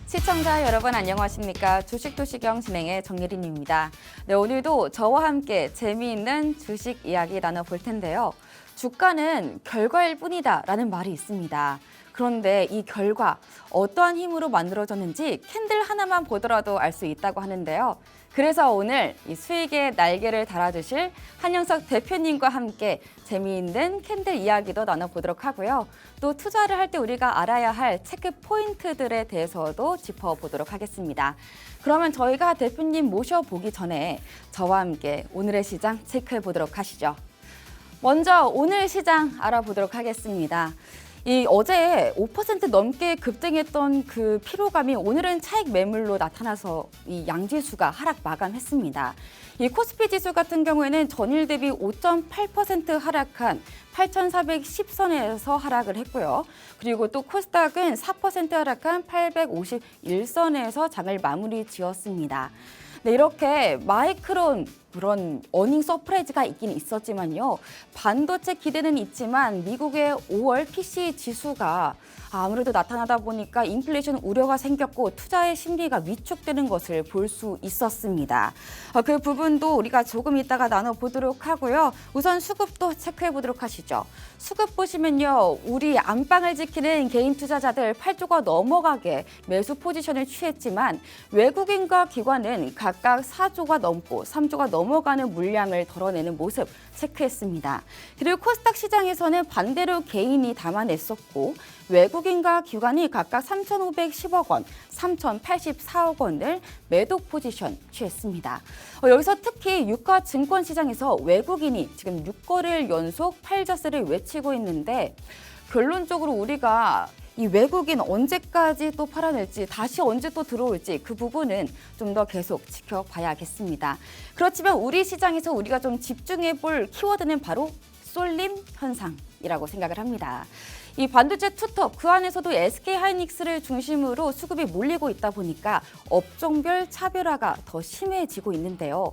시청자 여러분 안녕하십니까? 주식도시경 진행의 정예린입니다. 네, 오늘도 저와 함께 재미있는 주식 이야기 나눠볼 텐데요. 주가는 결과일 뿐이다라는 말이 있습니다. 그런데 이 결과 어떠한 힘으로 만들어졌는지 캔들 하나만 보더라도 알 수 있다고 하는데요. 그래서 오늘 이 수익의 날개를 달아주실 한영석 대표님과 함께 재미있는 캔들 이야기도 나눠보도록 하고요. 또 투자를 할 때 우리가 알아야 할 체크 포인트들에 대해서도 짚어보도록 하겠습니다. 그러면 저희가 대표님 모셔보기 전에 저와 함께 오늘의 시장 체크해보도록 하시죠. 먼저 오늘 시장 알아보도록 하겠습니다. 어제 5% 넘게 급등했던 그 피로감이 오늘은 차익 매물로 나타나서 이 양지수가 하락 마감했습니다. 이 코스피 지수 같은 경우에는 전일 대비 5.8% 하락한 8,410선에서 하락을 했고요. 그리고 또 코스닥은 4% 하락한 851선에서 장을 마무리 지었습니다. 네, 이렇게 마이크론 그런 어닝 서프라이즈가 있긴 있었지만요. 반도체 기대는 있지만 미국의 5월 PC 지수가 아무래도 나타나다 보니까 인플레이션 우려가 생겼고 투자의 심리가 위축되는 것을 볼 수 있었습니다. 그 부분도 우리가 조금 이따가 나눠보도록 하고요. 우선 수급도 체크해 보도록 하시죠. 수급 보시면요. 우리 안방을 지키는 개인 투자자들 8조가 넘어가게 매수 포지션을 취했지만 외국인과 기관은 각각 4조가 넘고 3조가 넘어가는 물량을 덜어내는 모습 체크했습니다. 그리고 코스닥 시장에서는 반대로 개인이 담아냈었고 외국인과 기관이 각각 3,510억 원, 3,084억 원을 매도 포지션 취했습니다. 여기서 특히 유가 증권 시장에서 외국인이 지금 6거래일 연속 팔자세를 외치고 있는데 결론적으로 우리가 이 외국인 언제까지 또 팔아낼지 다시 언제 또 들어올지 그 부분은 좀 더 계속 지켜봐야겠습니다. 그렇지만 우리 시장에서 우리가 좀 집중해 볼 키워드는 바로 쏠림 현상이라고 생각을 합니다. 이 반도체 투톱 그 안에서도 SK하이닉스를 중심으로 수급이 몰리고 있다 보니까 업종별 차별화가 더 심해지고 있는데요.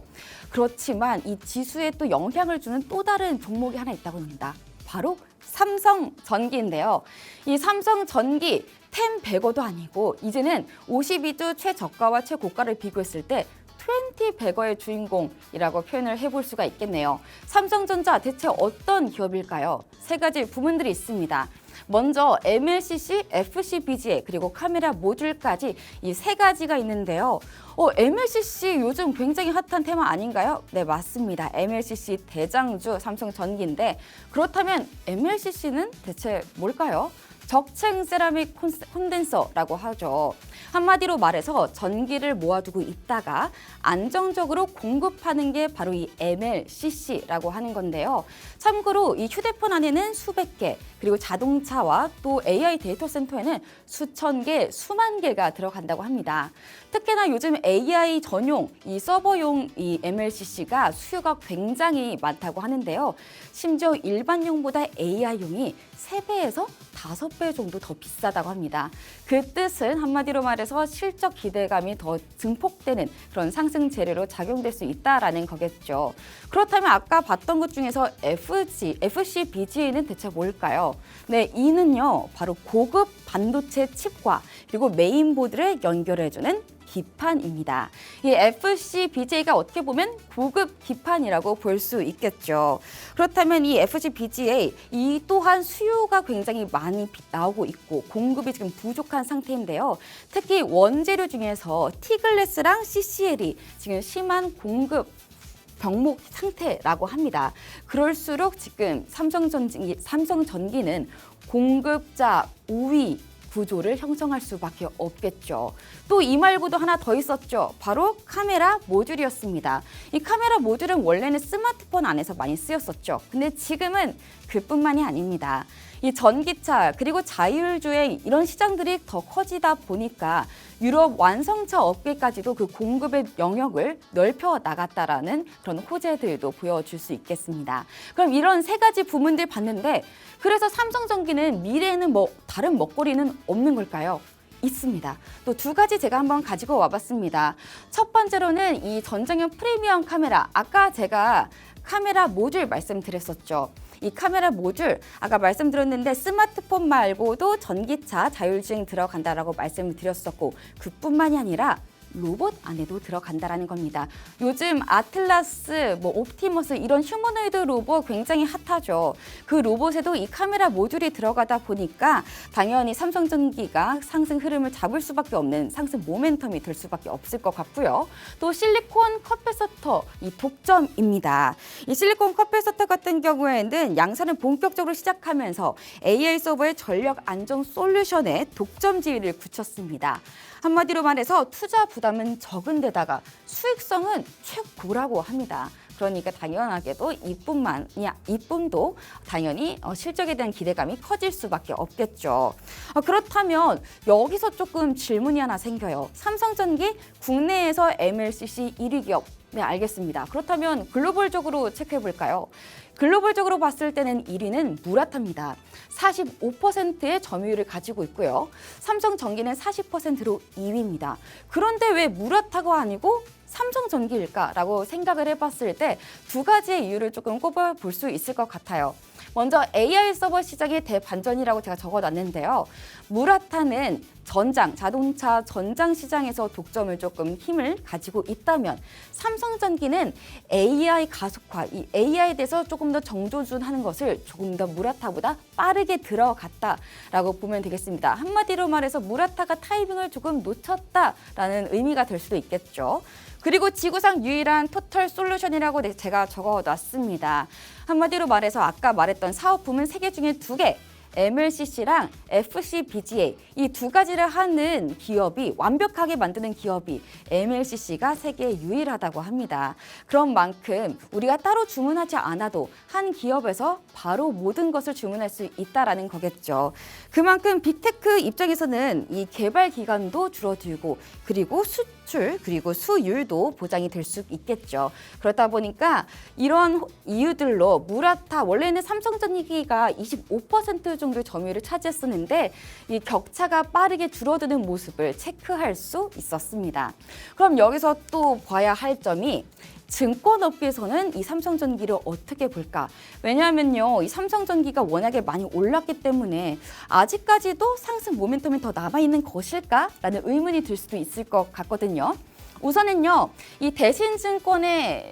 그렇지만 이 지수에 또 영향을 주는 또 다른 종목이 하나 있다고 합니다. 바로 삼성전기인데요. 이 삼성전기 10-100어도 아니고 이제는 52주 최저가와 최고가를 비교했을 때 20-100어의 주인공이라고 표현을 해볼 수가 있겠네요. 삼성전자 대체 어떤 기업일까요? 세 가지 부문들이 있습니다. 먼저 MLCC, FCBGA 그리고 카메라 모듈까지 이 세 가지가 있는데요. MLCC 요즘 굉장히 핫한 테마 아닌가요? 네, 맞습니다. MLCC 대장주 삼성전기인데 그렇다면 MLCC는 대체 뭘까요? 적층 세라믹 콘덴서라고 하죠. 한마디로 말해서 전기를 모아두고 있다가 안정적으로 공급하는 게 바로 이 MLCC라고 하는 건데요. 참고로 이 휴대폰 안에는 수백 개, 그리고 자동차와 또 AI 데이터 센터에는 수천 개, 수만 개가 들어간다고 합니다. 특히나 요즘 AI 전용, 이 서버용 이 MLCC가 수요가 굉장히 많다고 하는데요. 심지어 일반용보다 AI용이 3배에서 5배 정도 더 비싸다고 합니다. 그 뜻은 한마디로 말해서 실적 기대감이 더 증폭되는 그런 상승 재료로 작용될 수 있다라는 거겠죠. 그렇다면 아까 봤던 것 중에서 FCBGA는 대체 뭘까요? 네, 이는요 바로 고급 반도체 칩과 그리고 메인보드를 연결해주는 기판입니다. 이 FCBGA가 어떻게 보면 고급 기판이라고 볼 수 있겠죠. 그렇다면 이 FCBGA 이 또한 수요가 굉장히 많이 나오고 있고 공급이 지금 부족한 상태인데요. 특히 원재료 중에서 T글래스랑 CCL이 지금 심한 공급 병목 상태라고 합니다. 그럴수록 지금 삼성전기는 공급자 우위 구조를 형성할 수밖에 없겠죠. 또 이 말고도 하나 더 있었죠. 바로 카메라 모듈이었습니다. 이 카메라 모듈은 원래는 스마트폰 안에서 많이 쓰였었죠. 근데 지금은 그뿐만이 아닙니다. 이 전기차 그리고 자율주행 이런 시장들이 더 커지다 보니까 유럽 완성차 업계까지도 그 공급의 영역을 넓혀 나갔다라는 그런 호재들도 보여줄 수 있겠습니다. 그럼 이런 세 가지 부문들 봤는데 그래서 삼성전기는 미래에는 다른 먹거리는 없는 걸까요? 있습니다. 또 두 가지 제가 한번 가지고 와봤습니다. 첫 번째로는 이 전장형 프리미엄 카메라, 아까 제가 카메라 모듈 말씀드렸었죠. 이 카메라 모듈 아까 말씀드렸는데 스마트폰 말고도 전기차 자율주행 들어간다라고 말씀을 드렸었고, 그뿐만이 아니라 로봇 안에도 들어간다라는 겁니다. 요즘 아틀라스, 옵티머스 이런 휴머노이드 로봇 굉장히 핫하죠. 그 로봇에도 이 카메라 모듈이 들어가다 보니까 당연히 삼성전기가 상승 흐름을 잡을 수밖에 없는 상승 모멘텀이 될 수밖에 없을 것 같고요. 또 실리콘 컵패서터 이 독점입니다. 이 실리콘 컵패서터 같은 경우에는 양산을 본격적으로 시작하면서 AI 서버의 전력 안정 솔루션에 독점 지위를 굳혔습니다. 한마디로 말해서 투자 부담은 적은 데다가 수익성은 최고라고 합니다. 그러니까 당연하게도 이쁨도 당연히 실적에 대한 기대감이 커질 수밖에 없겠죠. 그렇다면 여기서 조금 질문이 하나 생겨요. 삼성전기 국내에서 MLCC 1위 기업. 네, 알겠습니다. 그렇다면 글로벌적으로 체크해 볼까요? 글로벌적으로 봤을 때는 1위는 무라타입니다. 45%의 점유율을 가지고 있고요. 삼성전기는 40%로 2위입니다. 그런데 왜 무라타가 아니고 삼성전기일까라고 생각을 해봤을 때 두 가지의 이유를 조금 꼽아볼 수 있을 것 같아요. 먼저 AI 서버 시장의 대반전이라고 제가 적어놨는데요. 무라타는 자동차 전장 시장에서 독점을 조금 힘을 가지고 있다면 삼성전기는 AI 가속화, 이 AI에 대해서 조금 더 정조준하는 것을 조금 더 무라타보다 빠르게 들어갔다라고 보면 되겠습니다. 한마디로 말해서 무라타가 타이밍을 조금 놓쳤다라는 의미가 될 수도 있겠죠. 그리고 지구상 유일한 토탈 솔루션이라고 제가 적어놨습니다. 한마디로 말해서 아까 말했던 사업부문 3개 중에 2개, MLCC랑 FCBGA 이 두 가지를 하는 기업이 완벽하게 만드는 기업이 MLCC가 세계에 유일하다고 합니다. 그런 만큼 우리가 따로 주문하지 않아도 한 기업에서 바로 모든 것을 주문할 수 있다라는 거겠죠. 그만큼 빅테크 입장에서는 이 개발 기간도 줄어들고 그리고 수출 그리고 수율도 보장이 될 수 있겠죠. 그렇다 보니까 이런 이유들로 무라타 원래는 삼성전기가 25% 정도의 점유율을 차지했었는데 이 격차가 빠르게 줄어드는 모습을 체크할 수 있었습니다. 그럼 여기서 또 봐야 할 점이 증권업계에서는 이 삼성전기를 어떻게 볼까? 왜냐하면요, 이 삼성전기가 워낙에 많이 올랐기 때문에 아직까지도 상승 모멘텀이 더 남아있는 것일까라는 의문이 들 수도 있을 것 같거든요. 우선은요, 이 대신증권의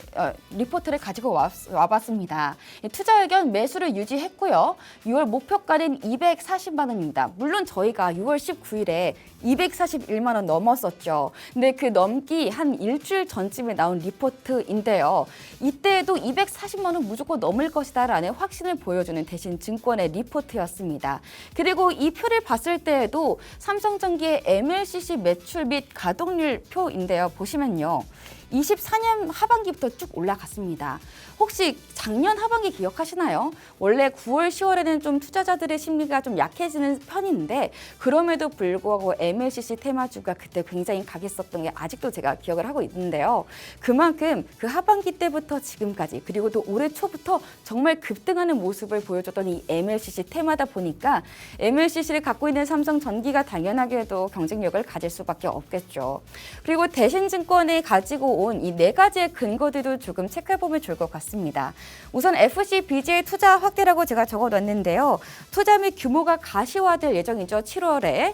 리포트를 가지고 와봤습니다. 투자 의견 매수를 유지했고요. 6월 목표가는 240만 원입니다. 물론 저희가 6월 19일에 241만 원 넘었었죠. 근데 그 넘기 한 일주일 전쯤에 나온 리포트인데요. 이때에도 240만 원 무조건 넘을 것이다라는 확신을 보여주는 대신증권의 리포트였습니다. 그리고 이 표를 봤을 때에도 삼성전기의 MLCC 매출 및 가동률 표인데요. 보시면요. 24년 하반기부터 쭉 올라갔습니다. 혹시 작년 하반기 기억하시나요? 원래 9월, 10월에는 좀 투자자들의 심리가 좀 약해지는 편인데 그럼에도 불구하고 MLCC 테마주가 그때 굉장히 강했었던 게 아직도 제가 기억을 하고 있는데요. 그만큼 그 하반기 때부터 지금까지 그리고 또 올해 초부터 정말 급등하는 모습을 보여줬던 이 MLCC 테마다 보니까 MLCC를 갖고 있는 삼성전기가 당연하게도 경쟁력을 가질 수밖에 없겠죠. 그리고 대신증권이 가지고 온 이 4가지의 근거들도 조금 체크해보면 좋을 것 같습니다. 우선 FCBGA 투자 확대라고 제가 적어놨는데요. 투자 및 규모가 가시화될 예정이죠. 7월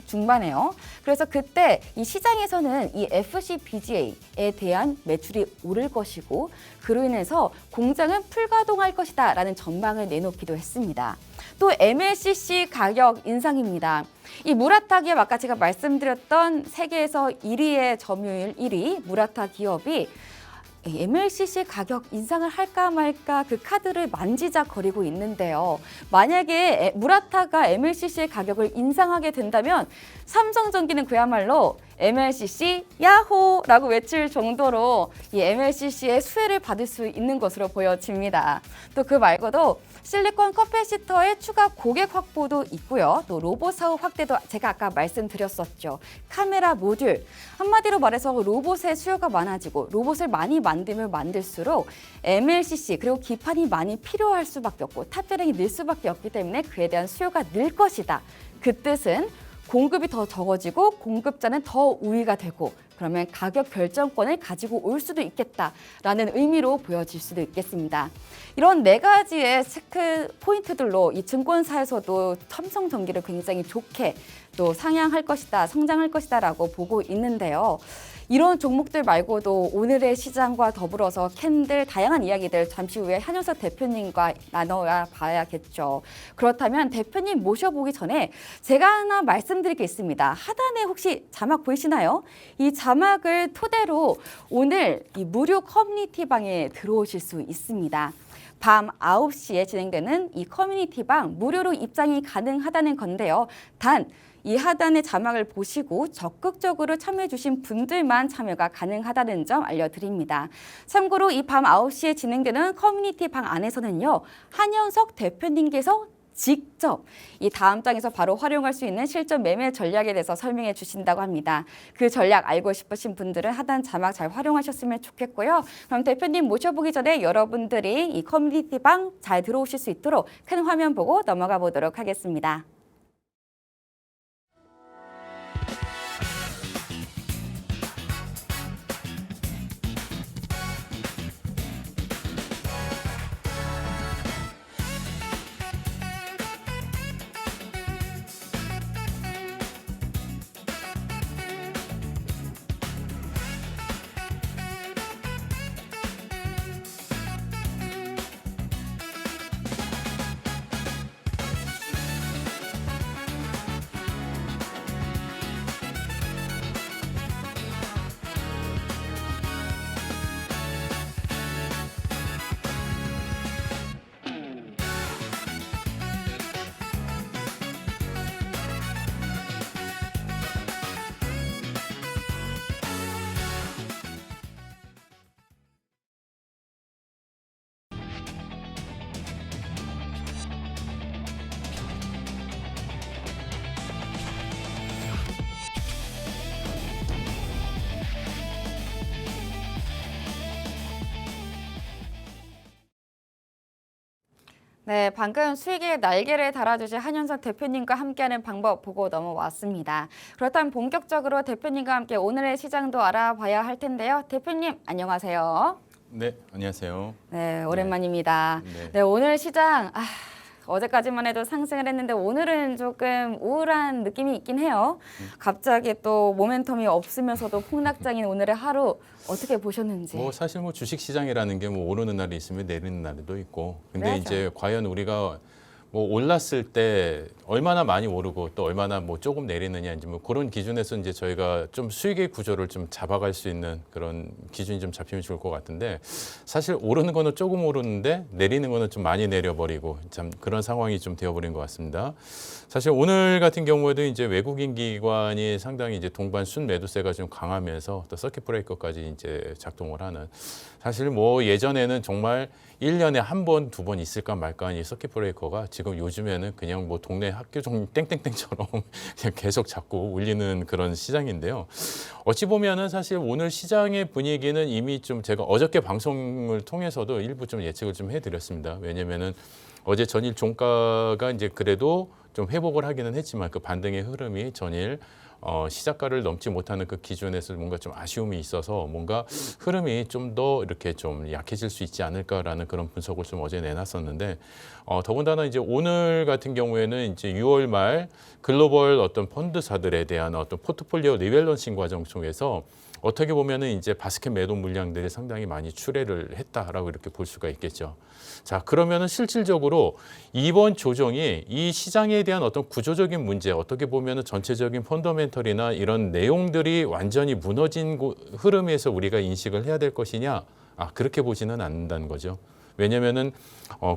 중반에요. 그래서 그때 이 시장에서는 이 FCBGA에 대한 매출이 오를 것이고 그로 인해서 공장은 풀가동할 것이다 라는 전망을 내놓기도 했습니다. 또 MLCC 가격 인상입니다. 이 무라타 기업 아까 제가 말씀드렸던 세계에서 1위의 점유율 1위 무라타 기업이 MLCC 가격 인상을 할까 말까 그 카드를 만지작거리고 있는데요. 만약에 무라타가 MLCC의 가격을 인상하게 된다면 삼성전기는 그야말로 MLCC 야호라고 외칠 정도로 이 MLCC의 수혜를 받을 수 있는 것으로 보여집니다. 또 그 말고도 실리콘 커패시터의 추가 고객 확보도 있고요. 또 로봇 사업 확대도 제가 아까 말씀드렸었죠. 카메라 모듈. 한마디로 말해서 로봇의 수요가 많아지고 로봇을 많이 만들면 만들수록 MLCC 그리고 기판이 많이 필요할 수밖에 없고 탑재량이 늘 수밖에 없기 때문에 그에 대한 수요가 늘 것이다. 그 뜻은 공급이 더 적어지고 공급자는 더 우위가 되고 그러면 가격 결정권을 가지고 올 수도 있겠다라는 의미로 보여질 수도 있겠습니다. 이런 네 가지의 체크 포인트들로 이 증권사에서도 삼성전기를 굉장히 좋게 또 상향할 것이다, 성장할 것이다라고 보고 있는데요. 이런 종목들 말고도 오늘의 시장과 더불어서 캔들 다양한 이야기들 잠시 후에 한윤석 대표님과 나눠야 봐야겠죠. 그렇다면 대표님 모셔보기 전에 제가 하나 말씀드릴 게 있습니다. 하단에 혹시 자막 보이시나요? 이 자막을 토대로 오늘 이 무료 커뮤니티 방에 들어오실 수 있습니다. 밤 9시에 진행되는 이 커뮤니티 방 무료로 입장이 가능하다는 건데요. 단 이 하단의 자막을 보시고 적극적으로 참여해 주신 분들만 참여가 가능하다는 점 알려드립니다. 참고로 이 밤 9시에 진행되는 커뮤니티 방 안에서는요. 한윤석 대표님께서 직접 이 다음 장에서 바로 활용할 수 있는 실전 매매 전략에 대해서 설명해 주신다고 합니다. 그 전략 알고 싶으신 분들은 하단 자막 잘 활용하셨으면 좋겠고요. 그럼 대표님 모셔보기 전에 여러분들이 이 커뮤니티 방 잘 들어오실 수 있도록 큰 화면 보고 넘어가 보도록 하겠습니다. 네, 방금 수익의 날개를 달아주신 한윤석 대표님과 함께하는 방법 보고 넘어왔습니다. 그렇다면 본격적으로 대표님과 함께 오늘의 시장도 알아봐야 할 텐데요. 대표님, 안녕하세요. 네, 안녕하세요. 네, 오랜만입니다. 네. 네, 오늘 시장 어제까지만 해도 상승을 했는데 오늘은 조금 우울한 느낌이 있긴 해요. 갑자기 또 모멘텀이 없으면서도 폭락장인 오늘의 하루 어떻게 보셨는지. 사실 주식 시장이라는 게 오르는 날이 있으면 내리는 날도 있고. 근데 그래야죠. 이제 과연 우리가 올랐을 때 얼마나 많이 오르고 또 얼마나 조금 내리느냐 이제 그런 기준에서 이제 저희가 좀 수익의 구조를 좀 잡아갈 수 있는 그런 기준이 좀 잡히면 좋을 것 같은데 사실 오르는 거는 조금 오르는데 내리는 거는 좀 많이 내려버리고 참 그런 상황이 좀 되어버린 것 같습니다. 사실 오늘 같은 경우에도 이제 외국인 기관이 상당히 이제 동반 순매도세가 좀 강하면서 또 서킷 브레이커까지 이제 작동을 하는 사실 예전에는 정말 1년에 한 번, 두 번 있을까 말까 하는 이 서킷 브레이커가 지금 요즘에는 그냥 동네 학교 종 땡땡땡처럼 그냥 계속 자꾸 울리는 그런 시장인데요. 어찌 보면은 사실 오늘 시장의 분위기는 이미 좀 제가 어저께 방송을 통해서도 일부 좀 예측을 좀 해드렸습니다. 왜냐면은 어제 전일 종가가 이제 그래도 좀 회복을 하기는 했지만 그 반등의 흐름이 전일 시작가를 넘지 못하는 그 기준에서 뭔가 좀 아쉬움이 있어서 뭔가 흐름이 좀 더 이렇게 좀 약해질 수 있지 않을까라는 그런 분석을 좀 어제 내놨었는데 더군다나 이제 오늘 같은 경우에는 이제 6월 말 글로벌 어떤 펀드사들에 대한 어떤 포트폴리오 리밸런싱 과정 중에서 어떻게 보면은 이제 바스켓 매도 물량들이 상당히 많이 출회를 했다라고 이렇게 볼 수가 있겠죠. 자, 그러면은 실질적으로 이번 조정이 이 시장에 대한 어떤 구조적인 문제, 어떻게 보면은 전체적인 펀더멘털이나 이런 내용들이 완전히 무너진 흐름에서 우리가 인식을 해야 될 것이냐? 그렇게 보지는 않는다는 거죠. 왜냐면은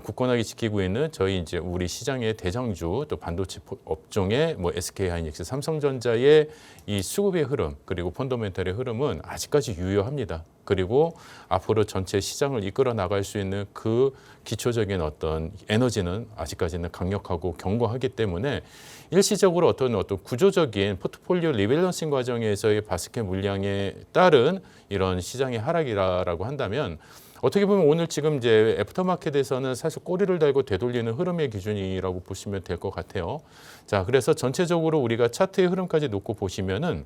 굳건하게 지키고 있는 저희 이제 우리 시장의 대장주 또 반도체 업종의 SK하이닉스, 삼성전자의 이 수급의 흐름 그리고 펀더멘털의 흐름은 아직까지 유효합니다. 그리고 앞으로 전체 시장을 이끌어 나갈 수 있는 그 기초적인 어떤 에너지는 아직까지는 강력하고 견고하기 때문에 일시적으로 어떤 구조적인 포트폴리오 리밸런싱 과정에서의 바스켓 물량에 따른 이런 시장의 하락이라고 한다면 어떻게 보면 오늘 지금 이제 애프터마켓에서는 사실 꼬리를 달고 되돌리는 흐름의 기준이라고 보시면 될 것 같아요. 자, 그래서 전체적으로 우리가 차트의 흐름까지 놓고 보시면은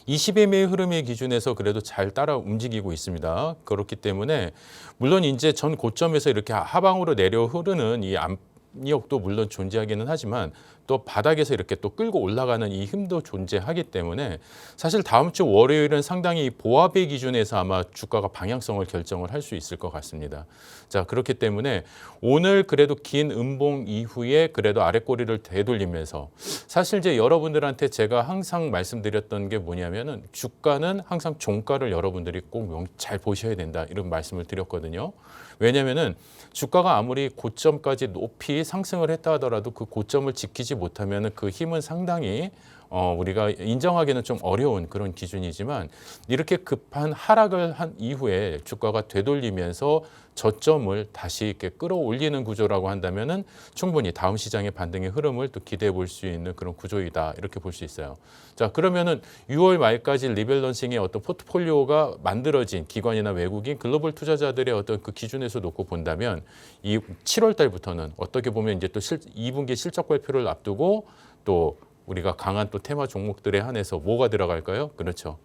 20MA 흐름의 기준에서 그래도 잘 따라 움직이고 있습니다. 그렇기 때문에 물론 이제 전 고점에서 이렇게 하방으로 내려 흐르는 이 압력도 물론 존재하기는 하지만 또 바닥에서 이렇게 또 끌고 올라가는 이 힘도 존재하기 때문에 사실 다음 주 월요일은 상당히 보합의 기준에서 아마 주가가 방향성을 결정을 할 수 있을 것 같습니다. 자, 그렇기 때문에 오늘 그래도 긴 음봉 이후에 그래도 아랫꼬리를 되돌리면서 사실 이제 여러분들한테 제가 항상 말씀드렸던 게 뭐냐면은 주가는 항상 종가를 여러분들이 꼭 잘 보셔야 된다 이런 말씀을 드렸거든요. 왜냐면은 주가가 아무리 고점까지 높이 상승을 했다 하더라도 그 고점을 지키지 못하면 그 힘은 상당히 우리가 인정하기는 좀 어려운 그런 기준이지만 이렇게 급한 하락을 한 이후에 주가가 되돌리면서 저점을 다시 이렇게 끌어올리는 구조라고 한다면은 충분히 다음 시장의 반등의 흐름을 또 기대해 볼 수 있는 그런 구조이다 이렇게 볼 수 있어요. 자, 그러면은 6월 말까지 리밸런싱의 어떤 포트폴리오가 만들어진 기관이나 외국인 글로벌 투자자들의 어떤 그 기준에서 놓고 본다면 이 7월 달부터는 어떻게 보면 이제 또 2분기 실적 발표를 앞두고 또 우리가 강한 또 테마 종목들에 한해서 뭐가 들어갈까요? 그렇죠.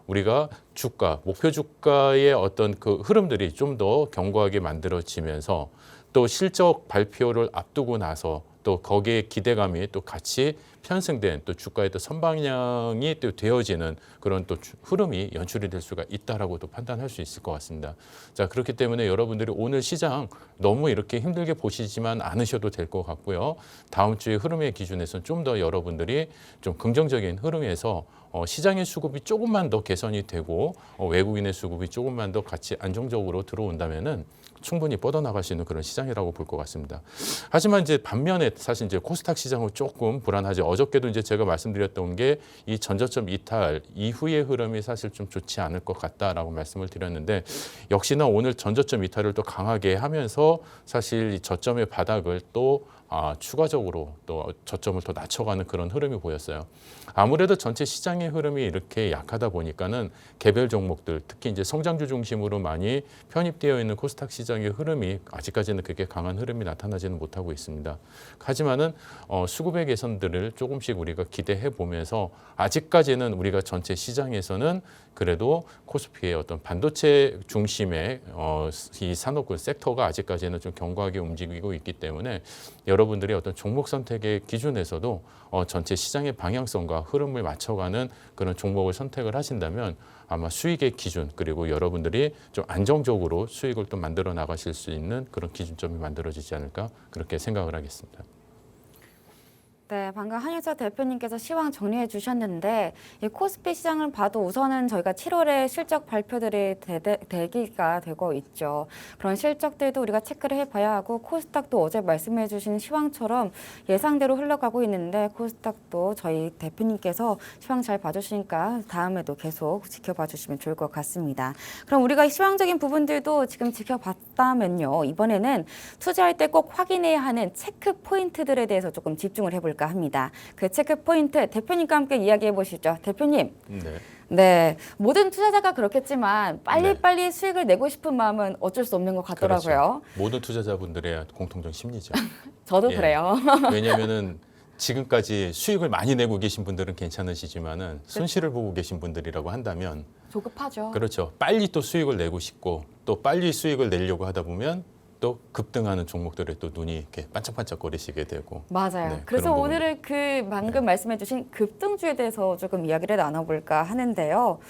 우리가 주가, 목표 주가의 어떤 그 흐름들이 좀 더 견고하게 만들어지면서 또 실적 발표를 앞두고 나서 또 거기에 기대감이 또 같이 편승된 또 주가의 또 선방향이 또 되어지는 그런 또 흐름이 연출이 될 수가 있다라고 또 판단할 수 있을 것 같습니다. 자, 그렇기 때문에 여러분들이 오늘 시장 너무 이렇게 힘들게 보시지만 않으셔도 될 것 같고요. 다음 주의 흐름의 기준에서는 좀 더 여러분들이 좀 긍정적인 흐름에서 시장의 수급이 조금만 더 개선이 되고 외국인의 수급이 조금만 더 같이 안정적으로 들어온다면은 충분히 뻗어나갈 수 있는 그런 시장이라고 볼 것 같습니다. 하지만 이제 반면에 사실 이제 코스닥 시장은 조금 불안하죠. 어저께도 이제 제가 말씀드렸던 게 이 전저점 이탈 이후의 흐름이 사실 좀 좋지 않을 것 같다라고 말씀을 드렸는데 역시나 오늘 전저점 이탈을 또 강하게 하면서 사실 이 저점의 바닥을 또 추가적으로 또 저점을 더 낮춰가는 그런 흐름이 보였어요. 아무래도 전체 시장의 흐름이 이렇게 약하다 보니까는 개별 종목들, 특히 이제 성장주 중심으로 많이 편입되어 있는 코스닥 시장의 흐름이 아직까지는 그렇게 강한 흐름이 나타나지는 못하고 있습니다. 하지만은 수급의 개선들을 조금씩 우리가 기대해 보면서 아직까지는 우리가 전체 시장에서는 그래도 코스피의 어떤 반도체 중심의 이 산업군 섹터가 아직까지는 좀 견고하게 움직이고 있기 때문에 여러분들이 어떤 종목 선택의 기준에서도 전체 시장의 방향성과 흐름을 맞춰가는 그런 종목을 선택을 하신다면 아마 수익의 기준 그리고 여러분들이 좀 안정적으로 수익을 또 만들어 나가실 수 있는 그런 기준점이 만들어지지 않을까 그렇게 생각을 하겠습니다. 네, 방금 한유서 대표님께서 시황 정리해 주셨는데 이 코스피 시장을 봐도 우선은 저희가 7월에 실적 발표들이 대기가 되고 있죠. 그런 실적들도 우리가 체크를 해봐야 하고 코스닥도 어제 말씀해 주신 시황처럼 예상대로 흘러가고 있는데 코스닥도 저희 대표님께서 시황 잘 봐주시니까 다음에도 계속 지켜봐 주시면 좋을 것 같습니다. 그럼 우리가 시황적인 부분들도 지금 지켜봤다면요. 이번에는 투자할 때 꼭 확인해야 하는 체크 포인트들에 대해서 조금 집중을 해볼까요? 합니다. 그 체크 포인트 대표님과 함께 이야기해 보시죠. 대표님. 네, 모든 투자자가 그렇겠지만 빨리빨리 수익을 내고 싶은 마음은 어쩔 수 없는 것 같더라고요. 그렇죠. 모든 투자자분들의 공통적 심리죠. 저도 그래요. 왜냐하면은 지금까지 수익을 많이 내고 계신 분들은 괜찮으시지만은 손실을 보고 계신 분들이라고 한다면 조급하죠. 그렇죠. 빨리 또 수익을 내고 싶고 또 빨리 수익을 내려고 하다 보면 또 급등하는 종목들에 또 눈이 이렇게 반짝반짝거리시게 되고. 맞아요. 네, 그래서 그런 오늘은 그 방금 말씀해주신 급등주에 대해서 조금 이야기를 나눠볼까 하는데요.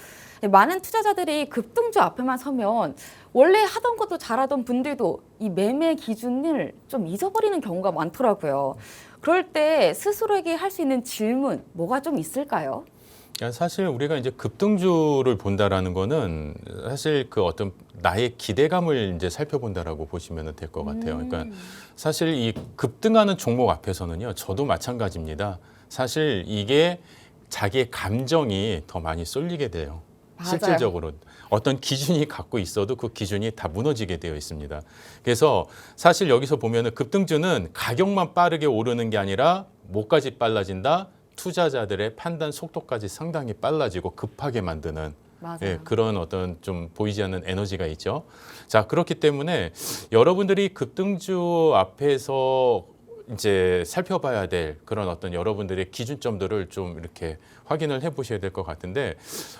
많은 투자자들이 급등주 앞에만 서면 원래 하던 것도 잘하던 분들도 이 매매 기준을 좀 잊어버리는 경우가 많더라고요. 그럴 때 스스로에게 할 수 있는 질문 뭐가 좀 있을까요? 사실 우리가 이제 급등주를 본다라는 거는 사실 그 어떤 나의 기대감을 이제 살펴본다라고 보시면 될 것 같아요. 그러니까 사실 이 급등하는 종목 앞에서는요, 저도 마찬가지입니다. 사실 이게 자기의 감정이 더 많이 쏠리게 돼요. 맞아요. 실질적으로 어떤 기준이 갖고 있어도 그 기준이 다 무너지게 되어 있습니다. 그래서 사실 여기서 보면은 급등주는 가격만 빠르게 오르는 게 아니라 뭐까지 빨라진다? 투자자들의 판단 속도까지 상당히 빨라지고 급하게 만드는 맞아요. 예, 그런 어떤 좀 보이지 않는 에너지가 있죠. 자, 그렇기 때문에 여러분들이 급등주 앞에서 이제 살펴봐야 될 그런 어떤 여러분들의 기준점들을 좀 이렇게 확인을 해보셔야 될 것 같은데,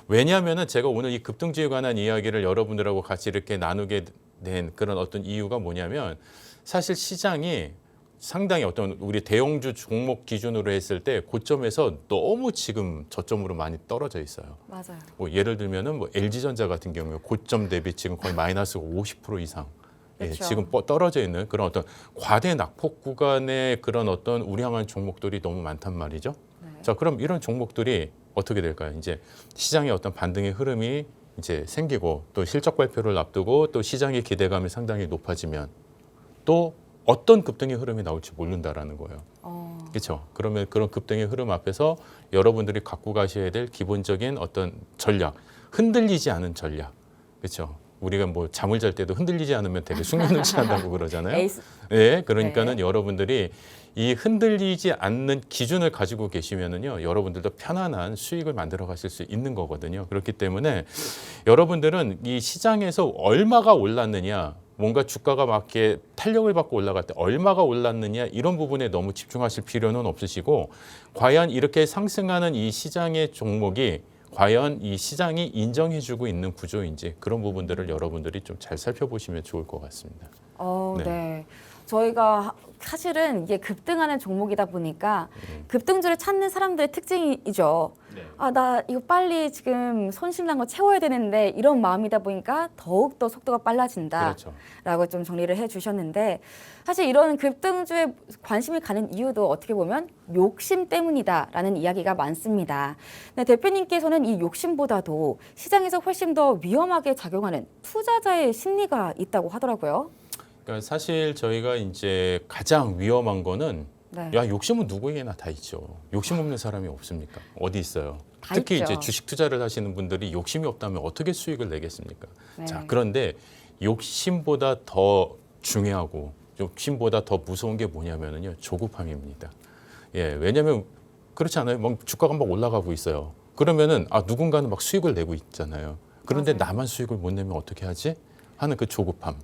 왜냐하면은 제가 오늘 이 급등주에 관한 이야기를 여러분들하고 같이 이렇게 나누게 된 그런 어떤 이유가 뭐냐면, 사실 시장이 상당히 어떤 우리 대형주 종목 기준으로 했을 때 고점에서 너무 지금 저점으로 많이 떨어져 있어요. 맞아요. 뭐 예를 들면은 뭐 LG전자 같은 경우에 고점 대비 지금 거의 마이너스 50% 이상 예, 그렇죠. 지금 떨어져 있는 그런 어떤 과대 낙폭 구간의 그런 어떤 우량한 종목들이 너무 많단 말이죠. 네. 자, 그럼 이런 종목들이 어떻게 될까요? 이제 시장의 어떤 반등의 흐름이 이제 생기고 또 실적 발표를 앞두고 또 시장의 기대감이 상당히 높아지면 또 어떤 급등의 흐름이 나올지 모른다라는 거예요. 그렇죠. 그러면 그런 급등의 흐름 앞에서 여러분들이 갖고 가셔야 될 기본적인 어떤 전략, 흔들리지 않은 전략, 그렇죠. 우리가 뭐 잠을 잘 때도 흔들리지 않으면 되게 숙면을 취한다고 그러잖아요. 에이스. 네, 그러니까는 여러분들이 이 흔들리지 않는 기준을 가지고 계시면은요, 여러분들도 편안한 수익을 만들어 가실 수 있는 거거든요. 그렇기 때문에 여러분들은 이 시장에서 얼마가 올랐느냐, 뭔가 주가가 막 이렇게 탄력을 받고 올라갈 때 얼마가 올랐느냐 이런 부분에 너무 집중하실 필요는 없으시고, 과연 이렇게 상승하는 이 시장의 종목이 과연 이 시장이 인정해주고 있는 구조인지 그런 부분들을 여러분들이 좀 잘 살펴보시면 좋을 것 같습니다. 네. 네. 저희가 사실은 이게 급등하는 종목이다 보니까 급등주를 찾는 사람들의 특징이죠. 네. 아, 나 이거 빨리 지금 손실난 거 채워야 되는데 이런 마음이다 보니까 더욱더 속도가 빨라진다라고 그렇죠. 좀 정리를 해주셨는데, 사실 이런 급등주에 관심이 가는 이유도 어떻게 보면 욕심 때문이다라는 이야기가 많습니다. 근데 대표님께서는 이 욕심보다도 시장에서 훨씬 더 위험하게 작용하는 투자자의 심리가 있다고 하더라고요. 그러니까 사실 저희가 이제 가장 위험한 거는 네. 야, 욕심은 누구에게나 다 있죠. 욕심 없는 사람이 없습니까? 어디 있어요? 다 특히 있죠. 이제 주식 투자를 하시는 분들이 욕심이 없다면 어떻게 수익을 내겠습니까? 네. 자, 그런데 욕심보다 더 중요하고 욕심보다 더 무서운 게 뭐냐면요, 조급함입니다. 예, 왜냐하면 그렇지 않아요? 막 주가가 막 올라가고 있어요. 그러면은 누군가는 막 수익을 내고 있잖아요. 그런데 맞아요. 나만 수익을 못 내면 어떻게 하지? 하는 그 조급함.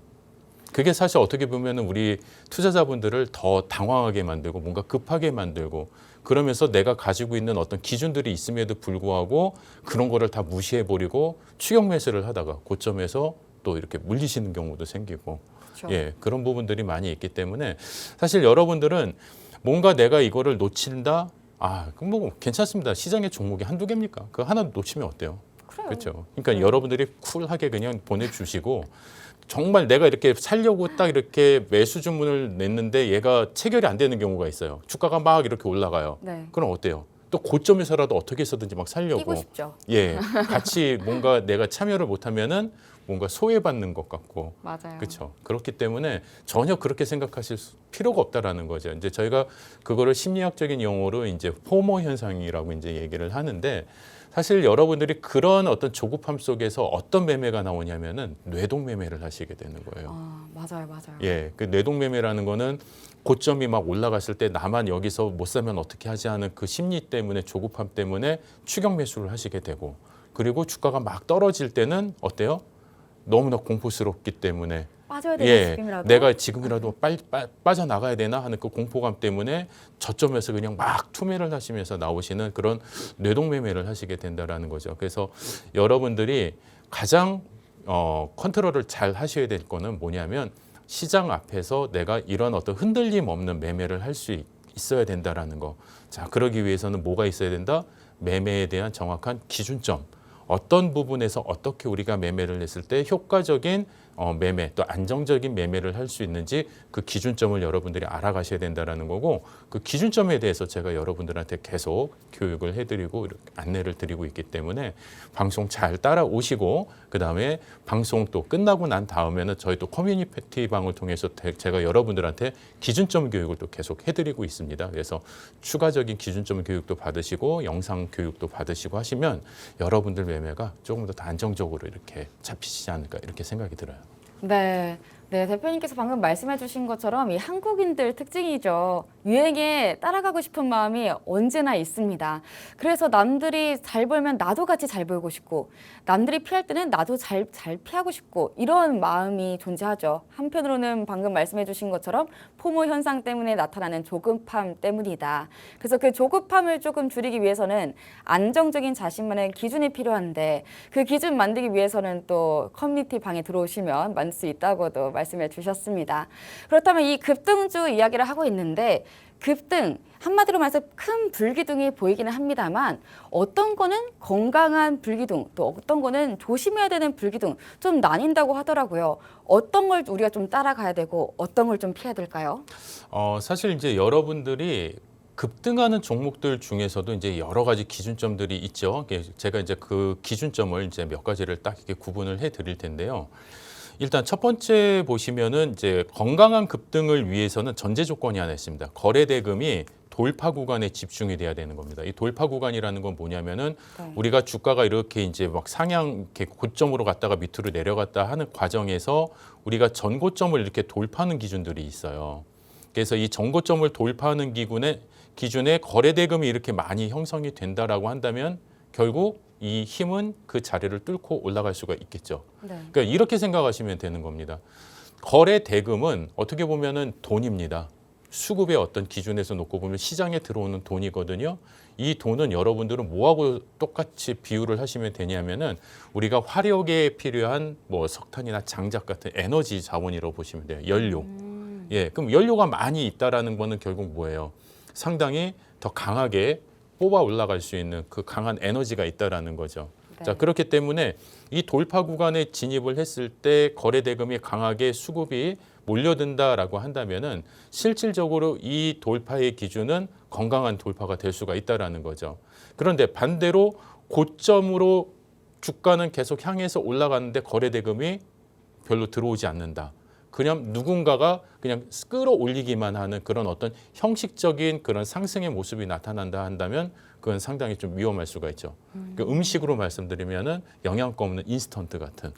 그게 사실 어떻게 보면은 우리 투자자분들을 더 당황하게 만들고 뭔가 급하게 만들고, 그러면서 내가 가지고 있는 어떤 기준들이 있음에도 불구하고 그런 거를 다 무시해버리고 추격 매수를 하다가 고점에서 또 이렇게 물리시는 경우도 생기고, 그렇죠. 예, 그런 부분들이 많이 있기 때문에 사실 여러분들은 뭔가 내가 이거를 놓친다? 그럼 뭐 괜찮습니다. 시장의 종목이 한두 개입니까? 그거 하나 놓치면 어때요? 그래요. 그렇죠. 그러니까 여러분들이 쿨하게 그냥 보내주시고, 정말 내가 이렇게 살려고 딱 이렇게 매수 주문을 냈는데 얘가 체결이 안 되는 경우가 있어요. 주가가 막 이렇게 올라가요. 네. 그럼 어때요? 또 고점에서라도 어떻게 해서든지 막 살려고. 끼고 싶죠. 예, 같이 뭔가 내가 참여를 못하면은 뭔가 소외받는 것 같고. 맞아요. 그렇죠. 그렇기 때문에 전혀 그렇게 생각하실 필요가 없다라는 거죠. 이제 저희가 그거를 심리학적인 용어로 이제 포모 현상이라고 이제 얘기를 하는데, 사실 여러분들이 그런 어떤 조급함 속에서 어떤 매매가 나오냐면은 뇌동 매매를 하시게 되는 거예요. 맞아요, 맞아요. 예, 그 뇌동 매매라는 거는 고점이 막 올라갔을 때 나만 여기서 못 사면 어떻게 하지 하는 그 심리 때문에, 조급함 때문에 추격 매수를 하시게 되고, 그리고 주가가 막 떨어질 때는 어때요? 너무나 공포스럽기 때문에 빠져야 되는 지금이라도. 내가 지금이라도 빨리 빠져나가야 되나 하는 그 공포감 때문에 저점에서 그냥 막 투매를 하시면서 나오시는 그런 뇌동매매를 하시게 된다라는 거죠. 그래서 여러분들이 가장 컨트롤을 잘 하셔야 될 거는 뭐냐면, 시장 앞에서 내가 이런 어떤 흔들림 없는 매매를 할 수 있어야 된다라는 거. 자, 그러기 위해서는 뭐가 있어야 된다? 매매에 대한 정확한 기준점. 어떤 부분에서 어떻게 우리가 매매를 했을 때 효과적인 매매, 또 안정적인 매매를 할 수 있는지 그 기준점을 여러분들이 알아가셔야 된다라는 거고, 그 기준점에 대해서 제가 여러분들한테 계속 교육을 해드리고 이렇게 안내를 드리고 있기 때문에 방송 잘 따라오시고, 그다음에 방송 또 끝나고 난 다음에는 저희 또 커뮤니티 방을 통해서 제가 여러분들한테 기준점 교육을 또 계속 해드리고 있습니다. 그래서 추가적인 기준점 교육도 받으시고 영상 교육도 받으시고 하시면 여러분들 매매가 조금 더 안정적으로 이렇게 잡히시지 않을까 이렇게 생각이 들어요. 네, 네, 대표님께서 방금 말씀해 주신 것처럼 이 한국인들 특징이죠. 유행에 따라가고 싶은 마음이 언제나 있습니다. 그래서 남들이 잘 벌면 나도 같이 잘 벌고 싶고, 남들이 피할 때는 나도 잘 피하고 싶고, 이런 마음이 존재하죠. 한편으로는 방금 말씀해 주신 것처럼 포모 현상 때문에 나타나는 조급함 때문이다. 그래서 그 조급함을 조금 줄이기 위해서는 안정적인 자신만의 기준이 필요한데, 그 기준 만들기 위해서는 또 커뮤니티 방에 들어오시면 만들 수 있다고도 말씀해 주셨습니다. 그렇다면 이 급등주 이야기를 하고 있는데 급등, 한마디로 말해서 큰 불기둥이 보이기는 합니다만 어떤 거는 건강한 불기둥, 또 어떤 거는 조심해야 되는 불기둥 좀 나뉜다고 하더라고요. 어떤 걸 우리가 좀 따라가야 되고 어떤 걸 좀 피해야 될까요? 사실 이제 여러분들이 급등하는 종목들 중에서도 이제 여러 가지 기준점들이 있죠. 제가 이제 그 기준점을 이제 몇 가지를 딱 이렇게 구분을 해 드릴 텐데요. 일단 첫 번째 보시면은 이제 건강한 급등을 위해서는 전제 조건이 하나 있습니다. 거래 대금이 돌파 구간에 집중이 돼야 되는 겁니다. 이 돌파 구간이라는 건 뭐냐면은 네. 우리가 주가가 이렇게 이제 막 상향 이렇게 고점으로 갔다가 밑으로 내려갔다 하는 과정에서 우리가 전고점을 이렇게 돌파하는 기준들이 있어요. 그래서 이 전고점을 돌파하는 기준에 거래 대금이 이렇게 많이 형성이 된다라고 한다면 결국 이 힘은 그 자리를 뚫고 올라갈 수가 있겠죠. 네. 그러니까 이렇게 생각하시면 되는 겁니다. 거래 대금은 어떻게 보면은 돈입니다. 수급의 어떤 기준에서 놓고 보면 시장에 들어오는 돈이거든요. 이 돈은 여러분들은 뭐하고 똑같이 비유를 하시면 되냐면은 우리가 화력에 필요한 뭐 석탄이나 장작 같은 에너지 자원이라고 보시면 돼요. 연료. 예, 그럼 연료가 많이 있다라는 거는 결국 뭐예요? 상당히 더 강하게 뽑아 올라갈 수 있는 그 강한 에너지가 있다라는 거죠. 네. 자, 그렇기 때문에 이 돌파 구간에 진입을 했을 때 거래 대금이 강하게 수급이 몰려든다라고 한다면은 실질적으로 이 돌파의 기준은 건강한 돌파가 될 수가 있다라는 거죠. 그런데 반대로 고점으로 주가는 계속 향해서 올라가는데 거래 대금이 별로 들어오지 않는다. 그냥 누군가가 그냥 끌어올리기만 하는 그런 어떤 형식적인 그런 상승의 모습이 나타난다 한다면 그건 상당히 좀 위험할 수가 있죠. 그러니까 음식으로 말씀드리면은 영양가 없는 인스턴트 같은.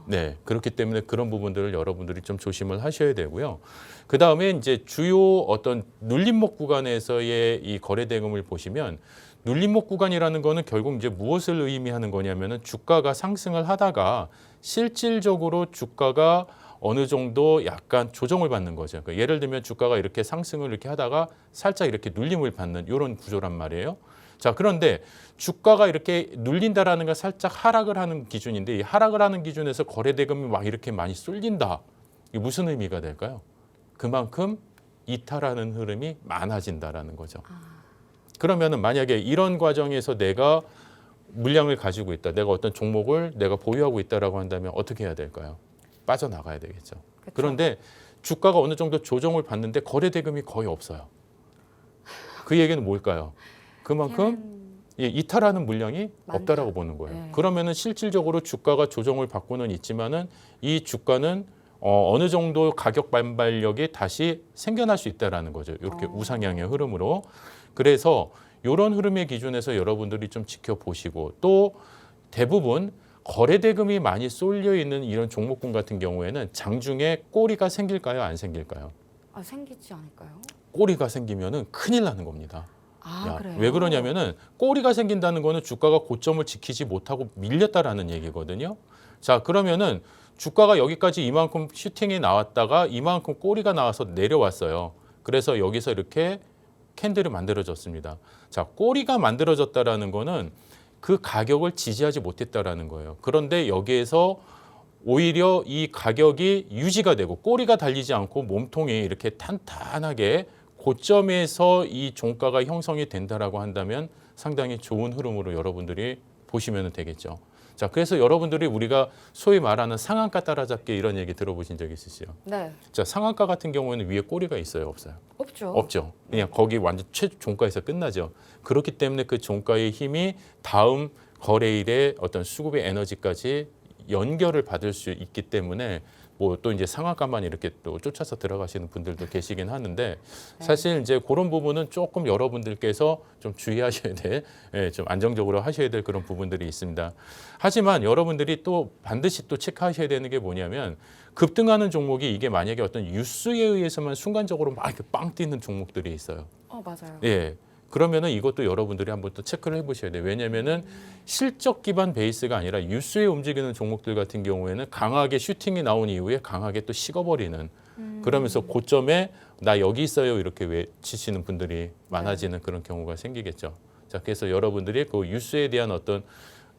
네, 그렇기 때문에 그런 부분들을 여러분들이 좀 조심을 하셔야 되고요. 그 다음에 이제 주요 어떤 눌림목 구간에서의 이 거래 대금을 보시면 눌림목 구간이라는 거는 결국 이제 무엇을 의미하는 거냐면은 주가가 상승을 하다가 실질적으로 주가가 어느 정도 약간 조정을 받는 거죠. 그러니까 예를 들면 주가가 이렇게 상승을 이렇게 하다가 살짝 이렇게 눌림을 받는 이런 구조란 말이에요. 자, 그런데 주가가 이렇게 눌린다라는 건 살짝 하락을 하는 기준인데 이 하락을 하는 기준에서 거래 대금이 막 이렇게 많이 쏠린다. 이게 무슨 의미가 될까요? 그만큼 이탈하는 흐름이 많아진다라는 거죠. 그러면은 만약에 이런 과정에서 내가 물량을 가지고 있다. 내가 어떤 종목을 내가 보유하고 있다라고 한다면 어떻게 해야 될까요? 빠져나가야 되겠죠. 그쵸. 그런데 주가가 어느 정도 조정을 받는데 거래 대금이 거의 없어요. 그 얘기는 뭘까요? 그만큼 이탈하는 물량이 많다. 없다라고 보는 거예요. 네. 그러면은 실질적으로 주가가 조정을 받고는 있지만은 이 주가는 어느 정도 가격 반발력이 다시 생겨날 수 있다라는 거죠. 이렇게 우상향의 흐름으로. 그래서 이런 흐름의 기준에서 여러분들이 좀 지켜보시고 또 대부분 거래 대금이 많이 쏠려 있는 이런 종목군 같은 경우에는 장중에 꼬리가 생길까요? 안 생길까요? 생기지 않을까요? 꼬리가 생기면은 큰일 나는 겁니다. 그래요? 왜 그러냐면은 꼬리가 생긴다는 거는 주가가 고점을 지키지 못하고 밀렸다라는 얘기거든요. 자, 그러면은 주가가 여기까지 이만큼 슈팅이 나왔다가 이만큼 꼬리가 나와서 내려왔어요. 그래서 여기서 이렇게 캔들이 만들어졌습니다. 자, 꼬리가 만들어졌다라는 거는 그 가격을 지지하지 못했다라는 거예요. 그런데 여기에서 오히려 이 가격이 유지가 되고 꼬리가 달리지 않고 몸통이 이렇게 탄탄하게 고점에서 이 종가가 형성이 된다라고 한다면 상당히 좋은 흐름으로 여러분들이 보시면 되겠죠. 자, 그래서 여러분들이 우리가 소위 말하는 상한가 따라잡기 이런 얘기 들어보신 적 있으시죠? 네. 자, 상한가 같은 경우에는 위에 꼬리가 있어요, 없어요? 없죠. 없죠. 그냥 거기 완전 최저 종가에서 끝나죠. 그렇기 때문에 그 종가의 힘이 다음 거래일의 어떤 수급의 에너지까지 연결을 받을 수 있기 때문에 뭐 또 이제 상한가만 이렇게 또 쫓아서 들어가시는 분들도 계시긴 하는데 사실 이제 그런 부분은 조금 여러분들께서 좀 주의하셔야 될, 예, 좀 안정적으로 하셔야 될 그런 부분들이 있습니다. 하지만 여러분들이 또 반드시 또 체크하셔야 되는 게 뭐냐면 급등하는 종목이 이게 만약에 어떤 뉴스에 의해서만 순간적으로 막 이렇게 빵 뛰는 종목들이 있어요. 맞아요. 예. 그러면은 이것도 여러분들이 한번 또 체크를 해보셔야 돼요. 왜냐면은 실적 기반 베이스가 아니라 뉴스에 움직이는 종목들 같은 경우에는 강하게 슈팅이 나온 이후에 강하게 또 식어버리는 그러면서 고점에 나 여기 있어요 이렇게 외치시는 분들이 많아지는 그런 경우가 생기겠죠. 자, 그래서 여러분들이 그 뉴스에 대한 어떤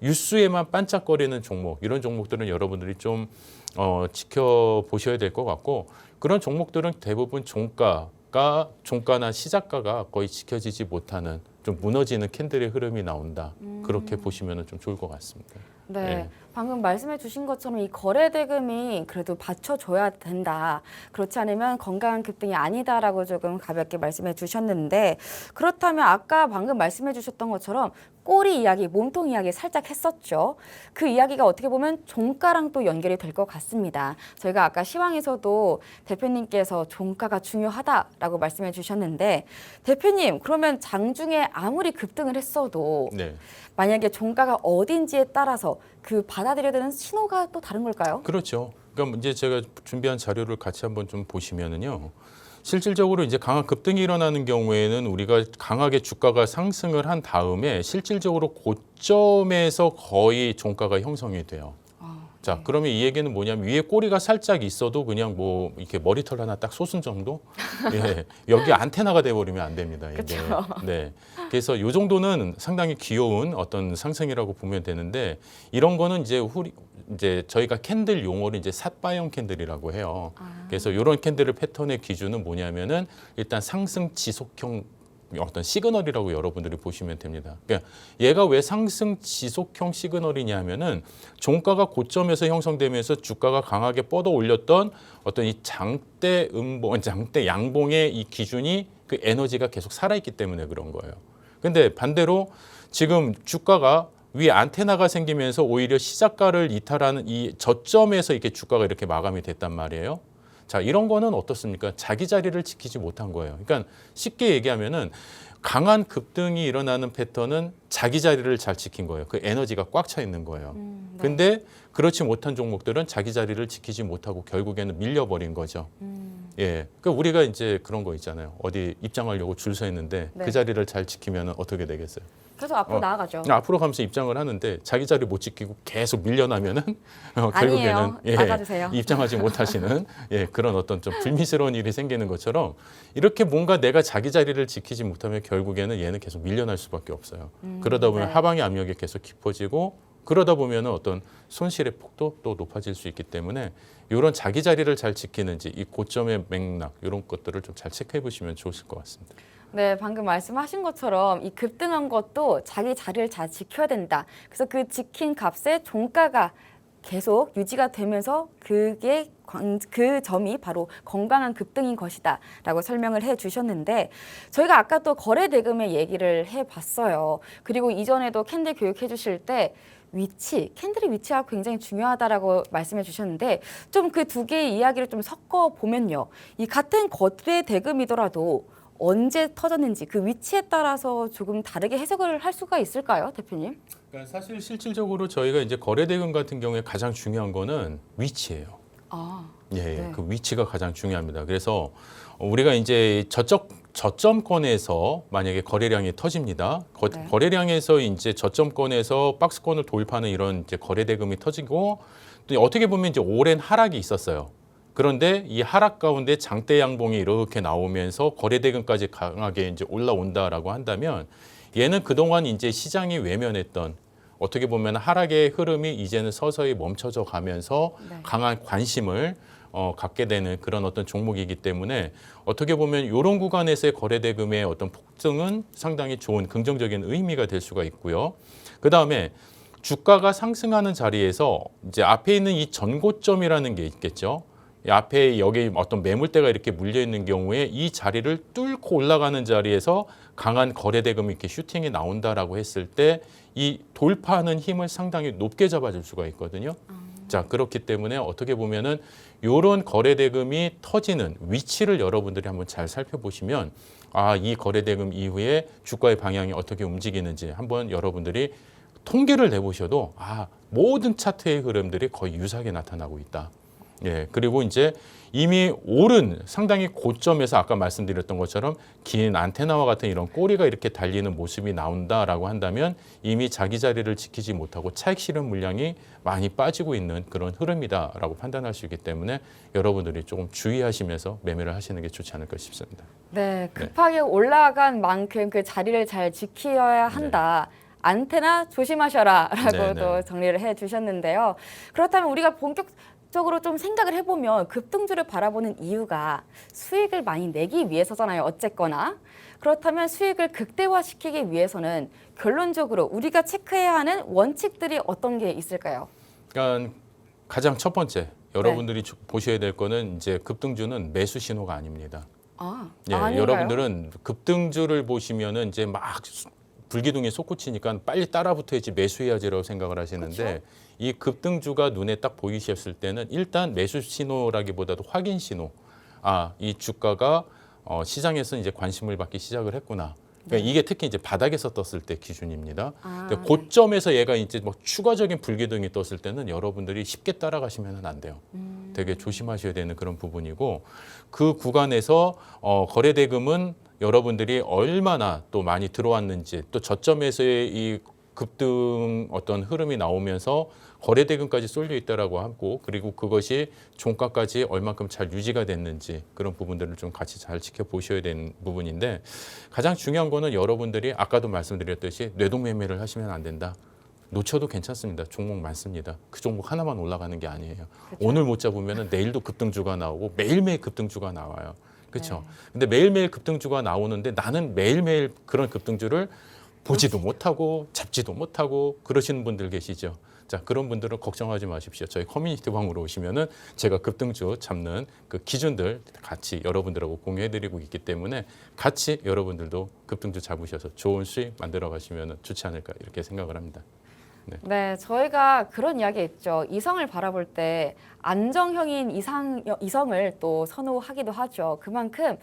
뉴스에만 반짝거리는 종목 이런 종목들은 여러분들이 좀 지켜보셔야 될 것 같고 그런 종목들은 대부분 종가나 시작가가 거의 지켜지지 못하는 좀 무너지는 캔들의 흐름이 나온다. 그렇게 보시면 좀 좋을 것 같습니다. 네, 예. 방금 말씀해 주신 것처럼 이 거래 대금이 그래도 받쳐줘야 된다. 그렇지 않으면 건강한 급등이 아니다라고 조금 가볍게 말씀해 주셨는데 그렇다면 아까 방금 말씀해 주셨던 것처럼 꼬리 이야기, 몸통 이야기 살짝 했었죠. 그 이야기가 어떻게 보면 종가랑 또 연결이 될 것 같습니다. 저희가 아까 시황에서도 대표님께서 종가가 중요하다라고 말씀해 주셨는데 대표님 그러면 장중에 아무리 급등을 했어도 네. 만약에 종가가 어딘지에 따라서 그 받아들여야 되는 신호가 또 다른 걸까요? 그렇죠. 그러니까 이제 제가 준비한 자료를 같이 한번 좀 보시면은요. 실질적으로 이제 강한 급등이 일어나는 경우에는 우리가 강하게 주가가 상승을 한 다음에 실질적으로 고점에서 거의 종가가 형성이 돼요. 자, 그러면 이 얘기는 뭐냐면 위에 꼬리가 살짝 있어도 그냥 뭐 이렇게 머리털 하나 딱 솟은 정도? 예, 여기 안테나가 돼버리면 안 됩니다. 이게. 그쵸. 네. 그래서 이 정도는 상당히 귀여운 어떤 상승이라고 보면 되는데 이런 거는 이제 저희가 캔들 용어로 이제 삿바형 캔들이라고 해요. 그래서 이런 캔들의 패턴의 기준은 뭐냐면은 일단 상승 지속형 어떤 시그널이라고 여러분들이 보시면 됩니다. 그러니까 얘가 왜 상승 지속형 시그널이냐면은 종가가 고점에서 형성되면서 주가가 강하게 뻗어 올렸던 어떤 이 장대 양봉의 이 기준이 그 에너지가 계속 살아있기 때문에 그런 거예요. 근데 반대로 지금 주가가 위에 안테나가 생기면서 오히려 시작가를 이탈하는 이 저점에서 이렇게 주가가 이렇게 마감이 됐단 말이에요. 자, 이런 거는 어떻습니까? 자기 자리를 지키지 못한 거예요. 그러니까 쉽게 얘기하면은 강한 급등이 일어나는 패턴은 자기 자리를 잘 지킨 거예요. 그 에너지가 꽉 차 있는 거예요. 네. 근데 그렇지 못한 종목들은 자기 자리를 지키지 못하고 결국에는 밀려버린 거죠. 예. 그러니까 우리가 이제 그런 거 있잖아요. 어디 입장하려고 줄 서 있는데 네. 그 자리를 잘 지키면 어떻게 되겠어요? 계속 앞으로 나아가죠. 앞으로 가면서 입장을 하는데 자기 자리 못 지키고 계속 밀려나면은 아니에요. 결국에는 나가주세요. 입장하지 못하시는 그런 어떤 좀 불미스러운 일이 생기는 것처럼 이렇게 뭔가 내가 자기 자리를 지키지 못하면 결국에는 얘는 계속 밀려날 수밖에 없어요. 그러다 보면 네. 하방의 압력이 계속 깊어지고 그러다 보면은 어떤 손실의 폭도 또 높아질 수 있기 때문에 이런 자기 자리를 잘 지키는지 이 고점의 맥락 이런 것들을 좀 잘 체크해 보시면 좋으실 것 같습니다. 네, 방금 말씀하신 것처럼 이 급등한 것도 자기 자리를 잘 지켜야 된다. 그래서 그 지킨 값에 종가가 계속 유지가 되면서 그 점이 바로 건강한 급등인 것이다라고 설명을 해주셨는데 저희가 아까 또 거래 대금의 얘기를 해봤어요. 그리고 이전에도 캔들 교육해 주실 때 캔들의 위치가 굉장히 중요하다라고 말씀해 주셨는데 좀 그 두 개의 이야기를 좀 섞어 보면요. 이 같은 거래 대금이더라도 언제 터졌는지 그 위치에 따라서 조금 다르게 해석을 할 수가 있을까요, 대표님? 그러니까 사실 실질적으로 저희가 이제 거래 대금 같은 경우에 가장 중요한 거는 위치예요. 네. 그 위치가 가장 중요합니다. 그래서 우리가 이제 저점권에서 만약에 거래량이 터집니다. 네. 거래량에서 이제 저점권에서 박스권을 도입하는 이런 이제 거래 대금이 터지고 또 어떻게 보면 이제 오랜 하락이 있었어요. 그런데 이 하락 가운데 장대 양봉이 이렇게 나오면서 거래 대금까지 강하게 이제 올라온다라고 한다면 얘는 그동안 이제 시장이 외면했던 어떻게 보면 하락의 흐름이 이제는 서서히 멈춰져 가면서 네. 강한 관심을 갖게 되는 그런 어떤 종목이기 때문에 어떻게 보면 이런 구간에서의 거래 대금의 어떤 폭등은 상당히 좋은 긍정적인 의미가 될 수가 있고요. 그 다음에 주가가 상승하는 자리에서 이제 앞에 있는 이 전고점이라는 게 있겠죠. 이 앞에 여기 어떤 매물대가 이렇게 물려 있는 경우에 이 자리를 뚫고 올라가는 자리에서 강한 거래 대금이 이렇게 슈팅이 나온다라고 했을 때 이 돌파하는 힘을 상당히 높게 잡아줄 수가 있거든요. 자, 그렇기 때문에 어떻게 보면은 요런 거래 대금이 터지는 위치를 여러분들이 한번 잘 살펴보시면 아, 이 거래 대금 이후에 주가의 방향이 어떻게 움직이는지 한번 여러분들이 통계를 내보셔도 아, 모든 차트의 흐름들이 거의 유사하게 나타나고 있다. 예, 그리고 이제 이미 오른 상당히 고점에서 아까 말씀드렸던 것처럼 긴 안테나와 같은 이런 꼬리가 이렇게 달리는 모습이 나온다라고 한다면 이미 자기 자리를 지키지 못하고 차익 실현 물량이 많이 빠지고 있는 그런 흐름이다라고 판단할 수 있기 때문에 여러분들이 조금 주의하시면서 매매를 하시는 게 좋지 않을까 싶습니다. 네, 급하게 올라간 만큼 그 자리를 잘 지켜야 한다. 안테나 조심하셔라라고도 네. 정리를 해주셨는데요. 그렇다면 우리가 본격적으로 좀 생각을 해보면 급등주를 바라보는 이유가 수익을 많이 내기 위해서잖아요. 어쨌거나. 그렇다면 수익을 극대화시키기 위해서는 결론적으로 우리가 체크해야 하는 원칙들이 어떤 게 있을까요? 그러니까 가장 첫 번째 여러분들이 보셔야 될 거는 이제 급등주는 매수 신호가 아닙니다. 아, 예, 아닌가요? 여러분들은 급등주를 보시면은 이제 막 불기둥에 솟구치니까 빨리 따라붙어야지 매수해야지라고 생각을 하시는데 그렇죠. 이 급등주가 눈에 딱 보이셨을 때는 일단 매수 신호라기보다도 확인 신호. 아, 이 주가가 시장에서 이제 관심을 받기 시작을 했구나. 그러니까 이게 특히 이제 바닥에서 떴을 때 기준입니다. 아, 근데 고점에서 얘가 이제 뭐 추가적인 불기둥이 떴을 때는 여러분들이 쉽게 따라가시면 안 돼요. 되게 조심하셔야 되는 그런 부분이고 그 구간에서 거래 대금은 여러분들이 얼마나 또 많이 들어왔는지 또 저점에서의 이 급등 어떤 흐름이 나오면서 거래 대금까지 쏠려 있다라고 하고 그리고 그것이 종가까지 얼만큼 잘 유지가 됐는지 그런 부분들을 좀 같이 잘 지켜보셔야 되는 부분인데 가장 중요한 거는 여러분들이 아까도 말씀드렸듯이 뇌동매매를 하시면 안 된다. 놓쳐도 괜찮습니다. 종목 많습니다. 그 종목 하나만 올라가는 게 아니에요. 그렇죠. 오늘 못 잡으면 내일도 급등주가 나오고 매일매일 급등주가 나와요. 그렇죠. 네. 근데 매일매일 급등주가 나오는데 나는 매일매일 그런 급등주를 보지도 못하고 잡지도 못하고 그러시는 분들 계시죠. 자, 그런 분들은 걱정하지 마십시오. 저희 커뮤니티 방으로 오시면은 제가 급등주 잡는 그 기준들 같이 여러분들하고 공유해드리고 있기 때문에 같이 여러분들도 급등주 잡으셔서 좋은 수익 만들어 가시면 좋지 않을까 이렇게 생각을 합니다. 네, 저희가 그런 이야기 했죠. 이성을 바라볼 때 안정형인 이성을 또 선호하기도 하죠. 그만큼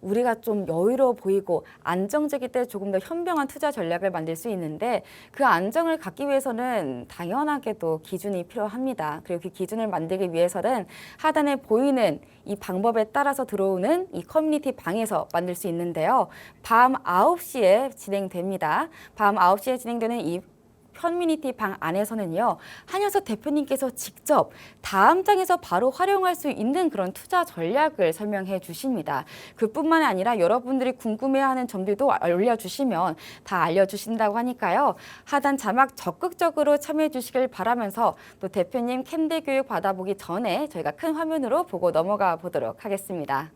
우리가 좀 여유로워 보이고 안정적일 때 조금 더 현명한 투자 전략을 만들 수 있는데 그 안정을 갖기 위해서는 당연하게도 기준이 필요합니다. 그리고 그 기준을 만들기 위해서는 하단에 보이는 이 방법에 따라서 들어오는 이 커뮤니티 방에서 만들 수 있는데요. 밤 9시에 진행됩니다. 밤 9시에 진행되는 이 커뮤니티 방 안에서는요, 한효석 대표님께서 직접 다음 장에서 바로 활용할 수 있는 그런 투자 전략을 설명해 주십니다. 그뿐만 아니라 여러분들이 궁금해하는 점들도 올려주시면 다 알려주신다고 하니까요. 하단 자막 적극적으로 참여해 주시길 바라면서 또 대표님 캔디 교육 받아보기 전에 저희가 큰 화면으로 보고 넘어가 보도록 하겠습니다.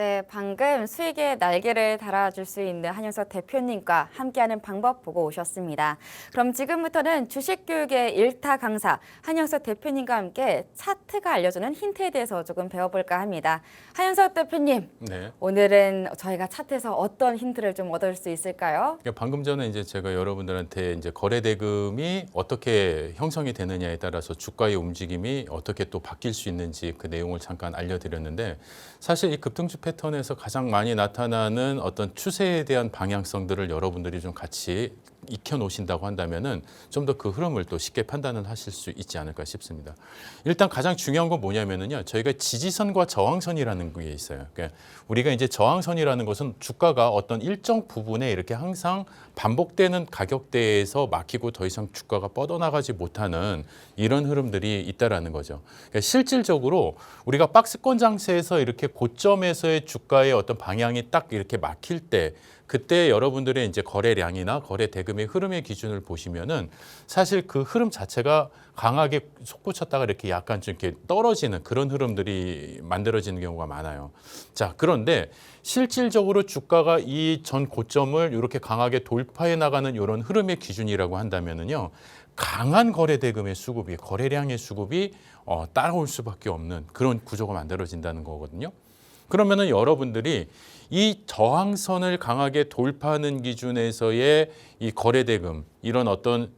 네, 방금 수익에 날개를 달아줄 수 있는 한윤석 대표님과 함께하는 방법 보고 오셨습니다. 그럼 지금부터는 주식교육의 일타 강사 한윤석 대표님과 함께 차트가 알려주는 힌트에 대해서 조금 배워볼까 합니다. 한윤석 대표님, 네. 오늘은 저희가 차트에서 어떤 힌트를 좀 얻을 수 있을까요? 그러니까 방금 전에 이제 제가 여러분들한테 이제 거래 대금이 어떻게 형성이 되느냐에 따라서 주가의 움직임이 어떻게 또 바뀔 수 있는지 그 내용을 잠깐 알려드렸는데, 사실 이 급등주 패턴에서 가장 많이 나타나는 어떤 추세에 대한 방향성들을 여러분들이 좀 같이 익혀 놓으신다고 한다면은 좀 더 그 흐름을 또 쉽게 판단을 하실 수 있지 않을까 싶습니다. 일단 가장 중요한 건 뭐냐면은요, 저희가 지지선과 저항선이라는 게 있어요. 그러니까 우리가 이제 저항선이라는 것은 주가가 어떤 일정 부분에 이렇게 항상 반복되는 가격대에서 막히고 더 이상 주가가 뻗어나가지 못하는 이런 흐름들이 있다라는 거죠. 그러니까 실질적으로 우리가 박스권 장세에서 이렇게 고점에서의 주가의 어떤 방향이 딱 이렇게 막힐 때, 그때 여러분들의 이제 거래량이나 거래 대금의 흐름의 기준을 보시면은 사실 그 흐름 자체가 강하게 솟구쳤다가 이렇게 약간 좀 이렇게 떨어지는 그런 흐름들이 만들어지는 경우가 많아요. 자, 그런데 실질적으로 주가가 이 전 고점을 이렇게 강하게 돌파해 나가는 이런 흐름의 기준이라고 한다면은요, 강한 거래 대금의 수급이, 거래량의 수급이 따라올 수밖에 없는 그런 구조가 만들어진다는 거거든요. 그러면은 여러분들이 이 저항선을 강하게 돌파하는 기준에서의 이 거래 대금, 이런 어떤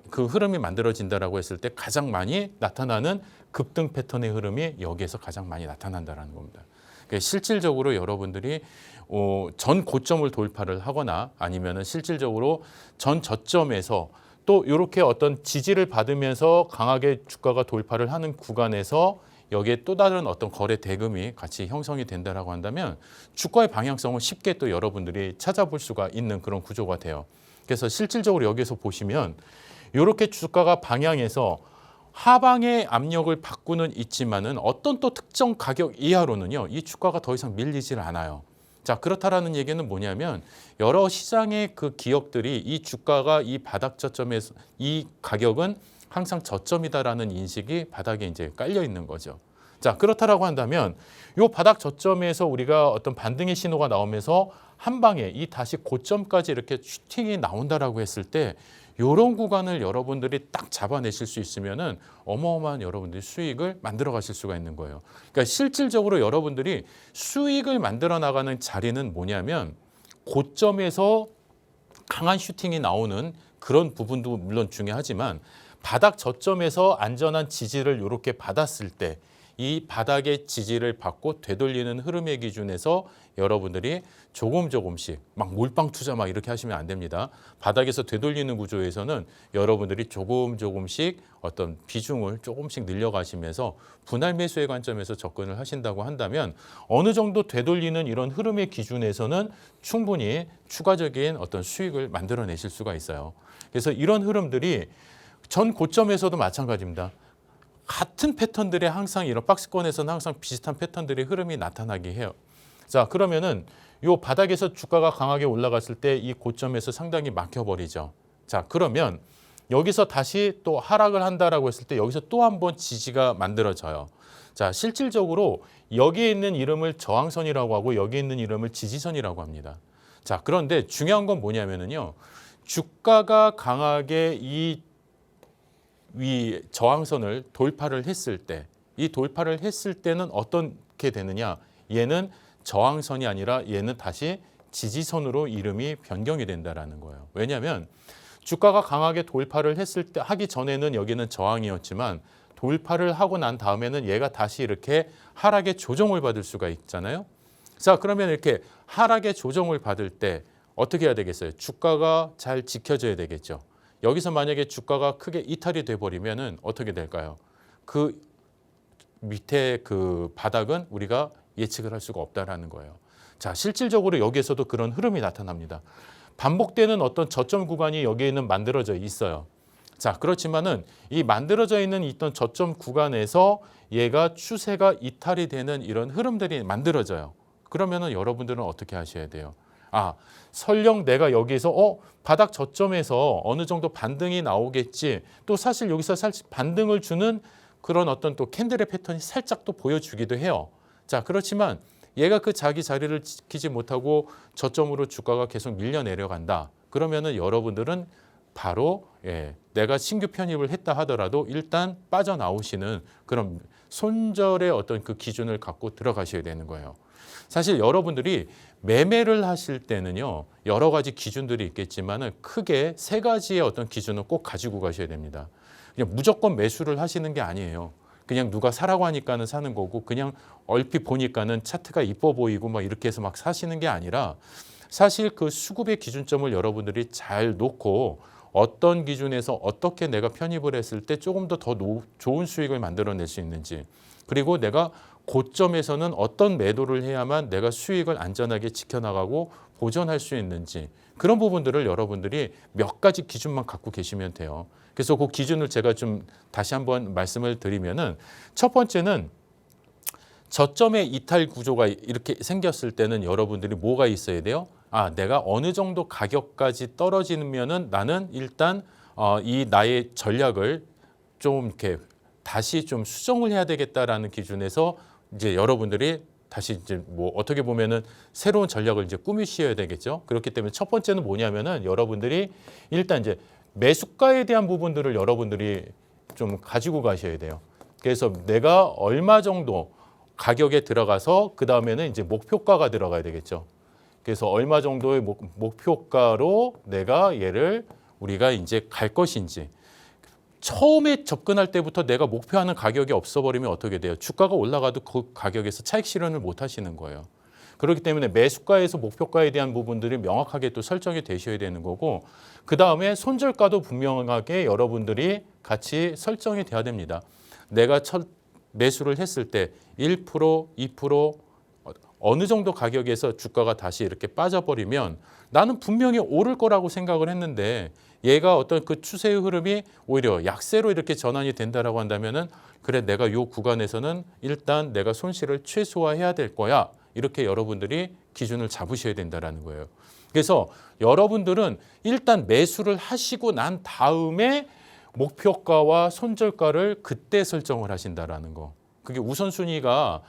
그 흐름이 만들어진다라고 했을 때 가장 많이 나타나는 급등 패턴의 흐름이 여기에서 가장 많이 나타난다라는 겁니다. 그러니까 실질적으로 여러분들이 전 고점을 돌파를 하거나 아니면은 실질적으로 전 저점에서 또 이렇게 어떤 지지를 받으면서 강하게 주가가 돌파를 하는 구간에서 여기에 또 다른 어떤 거래 대금이 같이 형성이 된다라고 한다면 주가의 방향성을 쉽게 또 여러분들이 찾아볼 수가 있는 그런 구조가 돼요. 그래서 실질적으로 여기서 보시면 이렇게 주가가 방향에서 하방의 압력을 받고는 있지만은 어떤 또 특정 가격 이하로는요, 이 주가가 더 이상 밀리질 않아요. 자, 그렇다라는 얘기는 뭐냐면 여러 시장의 그 기업들이 이 주가가 이 바닥 저점에서 이 가격은 항상 저점이다라는 인식이 바닥에 이제 깔려 있는 거죠. 자, 그렇다라고 한다면 이 바닥 저점에서 우리가 어떤 반등의 신호가 나오면서 한 방에 이 다시 고점까지 이렇게 슈팅이 나온다라고 했을 때 이런 구간을 여러분들이 딱 잡아내실 수 있으면은 어마어마한 여러분들이 수익을 만들어 가실 수가 있는 거예요. 그러니까 실질적으로 여러분들이 수익을 만들어 나가는 자리는 뭐냐면 고점에서 강한 슈팅이 나오는 그런 부분도 물론 중요하지만 바닥 저점에서 안전한 지지를 이렇게 받았을 때 이 바닥의 지지를 받고 되돌리는 흐름의 기준에서 여러분들이 조금씩 막 몰빵 투자 막 이렇게 하시면 안 됩니다. 바닥에서 되돌리는 구조에서는 여러분들이 조금씩 어떤 비중을 조금씩 늘려가시면서 분할 매수의 관점에서 접근을 하신다고 한다면 어느 정도 되돌리는 이런 흐름의 기준에서는 충분히 추가적인 어떤 수익을 만들어내실 수가 있어요. 그래서 이런 흐름들이 전 고점에서도 마찬가지입니다. 같은 패턴들이 항상 이런 박스권에서는 항상 비슷한 패턴들의 흐름이 나타나게 해요. 자, 그러면은 이 바닥에서 주가가 강하게 올라갔을 때 이 고점에서 상당히 막혀버리죠. 자, 그러면 여기서 다시 또 하락을 한다라고 했을 때 여기서 또 한 번 지지가 만들어져요. 자, 실질적으로 여기에 있는 이름을 저항선이라고 하고 여기에 있는 이름을 지지선이라고 합니다. 자, 그런데 중요한 건 뭐냐면은요, 주가가 강하게 이 저항선을 돌파를 했을 때, 이 돌파를 했을 때는 어떻게 되느냐? 얘는 저항선이 아니라 얘는 다시 지지선으로 이름이 변경이 된다라는 거예요. 왜냐하면 주가가 강하게 돌파를 했을 때 하기 전에는 여기는 저항이었지만 돌파를 하고 난 다음에는 얘가 다시 이렇게 하락의 조정을 받을 수가 있잖아요. 자, 그러면 이렇게 하락의 조정을 받을 때 어떻게 해야 되겠어요? 주가가 잘 지켜져야 되겠죠. 여기서 만약에 주가가 크게 이탈이 돼버리면은 어떻게 될까요? 그 밑에 그 바닥은 우리가 예측을 할 수가 없다라는 거예요. 자, 실질적으로 여기에서도 그런 흐름이 나타납니다. 반복되는 어떤 저점 구간이 여기에는 만들어져 있어요. 자, 그렇지만은 이 만들어져 있는 어떤 저점 구간에서 얘가 추세가 이탈이 되는 이런 흐름들이 만들어져요. 그러면은 여러분들은 어떻게 하셔야 돼요? 아, 설령 내가 여기서 바닥 저점에서 어느 정도 반등이 나오겠지. 또 사실 여기서 살짝 반등을 주는 그런 어떤 또 캔들의 패턴이 살짝 또 보여주기도 해요. 자, 그렇지만 얘가 그 자기 자리를 지키지 못하고 저점으로 주가가 계속 밀려 내려간다. 그러면은 여러분들은 바로 내가 신규 편입을 했다 하더라도 일단 빠져나오시는 그런 손절의 어떤 그 기준을 갖고 들어가셔야 되는 거예요. 사실 여러분들이 매매를 하실 때는요, 여러 가지 기준들이 있겠지만은 크게 세 가지의 어떤 기준을 꼭 가지고 가셔야 됩니다. 그냥 무조건 매수를 하시는 게 아니에요. 그냥 누가 사라고 하니까는 사는 거고, 그냥 얼핏 보니까는 차트가 이뻐 보이고 막 이렇게 해서 막 사시는 게 아니라, 사실 그 수급의 기준점을 여러분들이 잘 놓고 어떤 기준에서 어떻게 내가 편입을 했을 때 조금 더 좋은 수익을 만들어낼 수 있는지, 그리고 내가 고점에서는 어떤 매도를 해야만 내가 수익을 안전하게 지켜나가고 보존할 수 있는지, 그런 부분들을 여러분들이 몇 가지 기준만 갖고 계시면 돼요. 그래서 그 기준을 제가 좀 다시 한번 말씀을 드리면은, 첫 번째는 저점의 이탈 구조가 이렇게 생겼을 때는 여러분들이 뭐가 있어야 돼요? 내가 어느 정도 가격까지 떨어지면은 나는 일단 이 나의 전략을 좀 이렇게 다시 좀 수정을 해야 되겠다라는 기준에서 이제 여러분들이 다시 이제 뭐 어떻게 보면은 새로운 전략을 이제 꾸미셔야 되겠죠. 그렇기 때문에 첫 번째는 뭐냐면은 여러분들이 일단 이제 매수가에 대한 부분들을 여러분들이 좀 가지고 가셔야 돼요. 그래서 내가 얼마 정도 가격에 들어가서 그 다음에는 이제 목표가가 들어가야 되겠죠. 그래서 얼마 정도의 목표가로 내가 얘를 우리가 이제 갈 것인지, 처음에 접근할 때부터 내가 목표하는 가격이 없어버리면 어떻게 돼요? 주가가 올라가도 그 가격에서 차익 실현을 못 하시는 거예요. 그렇기 때문에 매수가에서 목표가에 대한 부분들이 명확하게 또 설정이 되셔야 되는 거고, 그 다음에 손절가도 분명하게 여러분들이 같이 설정이 돼야 됩니다. 내가 첫 매수를 했을 때 1%, 2% 어느 정도 가격에서 주가가 다시 이렇게 빠져버리면 나는 분명히 오를 거라고 생각을 했는데, 얘가 어떤 그 추세의 흐름이 오히려 약세로 이렇게 전환이 된다라고 한다면은, 그래 내가 요 구간에서는 일단 내가 손실을 최소화해야 될 거야. 이렇게 여러분들이 기준을 잡으셔야 된다라는 거예요. 그래서 여러분들은 일단 매수를 하시고 난 다음에 목표가와 손절가를 그때 설정을 하신다라는 거. 그게 우선순위가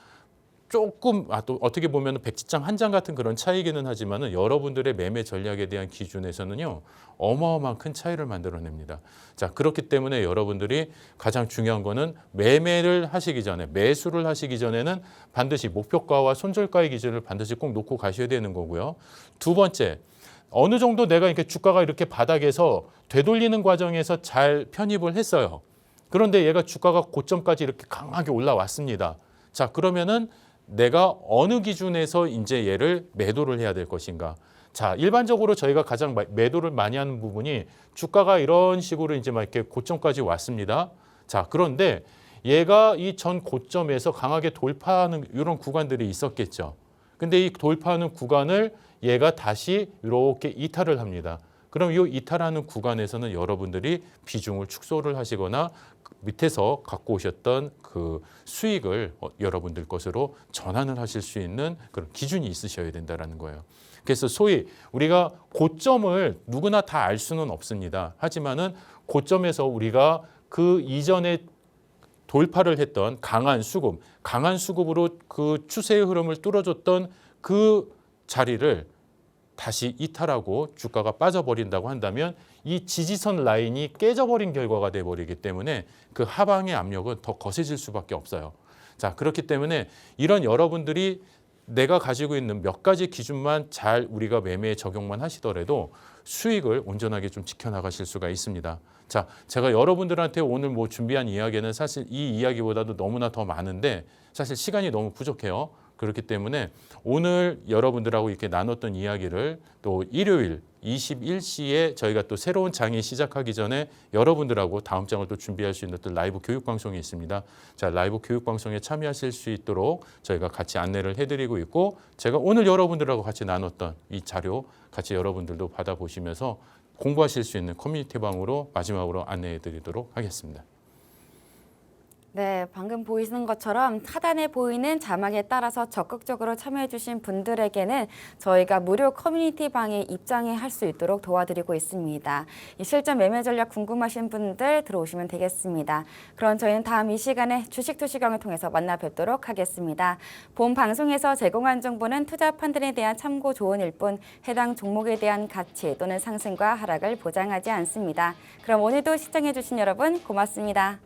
조금 또 어떻게 보면 백지장 한 장 같은 그런 차이기는 하지만은 여러분들의 매매 전략에 대한 기준에서는요, 어마어마한 큰 차이를 만들어냅니다. 자, 그렇기 때문에 여러분들이 가장 중요한 거는 매매를 하시기 전에, 매수를 하시기 전에는 반드시 목표가와 손절가의 기준을 반드시 꼭 놓고 가셔야 되는 거고요. 두 번째, 어느 정도 내가 이렇게 주가가 이렇게 바닥에서 되돌리는 과정에서 잘 편입을 했어요. 그런데 얘가 주가가 고점까지 이렇게 강하게 올라왔습니다. 자, 그러면은 내가 어느 기준에서 이제 얘를 매도를 해야 될 것인가? 자, 일반적으로 저희가 가장 매도를 많이 하는 부분이 주가가 이런 식으로 이제 막 이렇게 고점까지 왔습니다. 자, 그런데 얘가 이 전 고점에서 강하게 돌파하는 이런 구간들이 있었겠죠. 근데 이 돌파하는 구간을 얘가 다시 이렇게 이탈을 합니다. 그럼 이 이탈하는 구간에서는 여러분들이 비중을 축소를 하시거나 밑에서 갖고 오셨던 그 수익을 여러분들 것으로 전환을 하실 수 있는 그런 기준이 있으셔야 된다는 거예요. 그래서 소위 우리가 고점을 누구나 다 알 수는 없습니다. 하지만은 고점에서 우리가 그 이전에 돌파를 했던 강한 수급으로 그 추세의 흐름을 뚫어줬던 그 자리를 다시 이탈하고 주가가 빠져버린다고 한다면 이 지지선 라인이 깨져버린 결과가 돼버리기 때문에 그 하방의 압력은 더 거세질 수밖에 없어요. 자, 그렇기 때문에 이런 여러분들이 내가 가지고 있는 몇 가지 기준만 잘 우리가 매매에 적용만 하시더라도 수익을 온전하게 좀 지켜나가실 수가 있습니다. 자, 제가 여러분들한테 오늘 뭐 준비한 이야기는 사실 이 이야기보다도 너무나 더 많은데 사실 시간이 너무 부족해요. 그렇기 때문에 오늘 여러분들하고 이렇게 나눴던 이야기를 또 일요일 21시에 저희가 또 새로운 장이 시작하기 전에 여러분들하고 다음 장을 또 준비할 수 있는 또 라이브 교육 방송이 있습니다. 자, 라이브 교육 방송에 참여하실 수 있도록 저희가 같이 안내를 해드리고 있고, 제가 오늘 여러분들하고 같이 나눴던 이 자료 같이 여러분들도 받아보시면서 공부하실 수 있는 커뮤니티 방으로 마지막으로 안내해 드리도록 하겠습니다. 네, 방금 보이시는 것처럼 하단에 보이는 자막에 따라서 적극적으로 참여해주신 분들에게는 저희가 무료 커뮤니티 방에 입장해 할 수 있도록 도와드리고 있습니다. 이 실전 매매 전략 궁금하신 분들 들어오시면 되겠습니다. 그럼 저희는 다음 이 시간에 주식투시경을 통해서 만나 뵙도록 하겠습니다. 본 방송에서 제공한 정보는 투자 판단에 대한 참고 조언일 뿐 해당 종목에 대한 가치 또는 상승과 하락을 보장하지 않습니다. 그럼 오늘도 시청해주신 여러분 고맙습니다.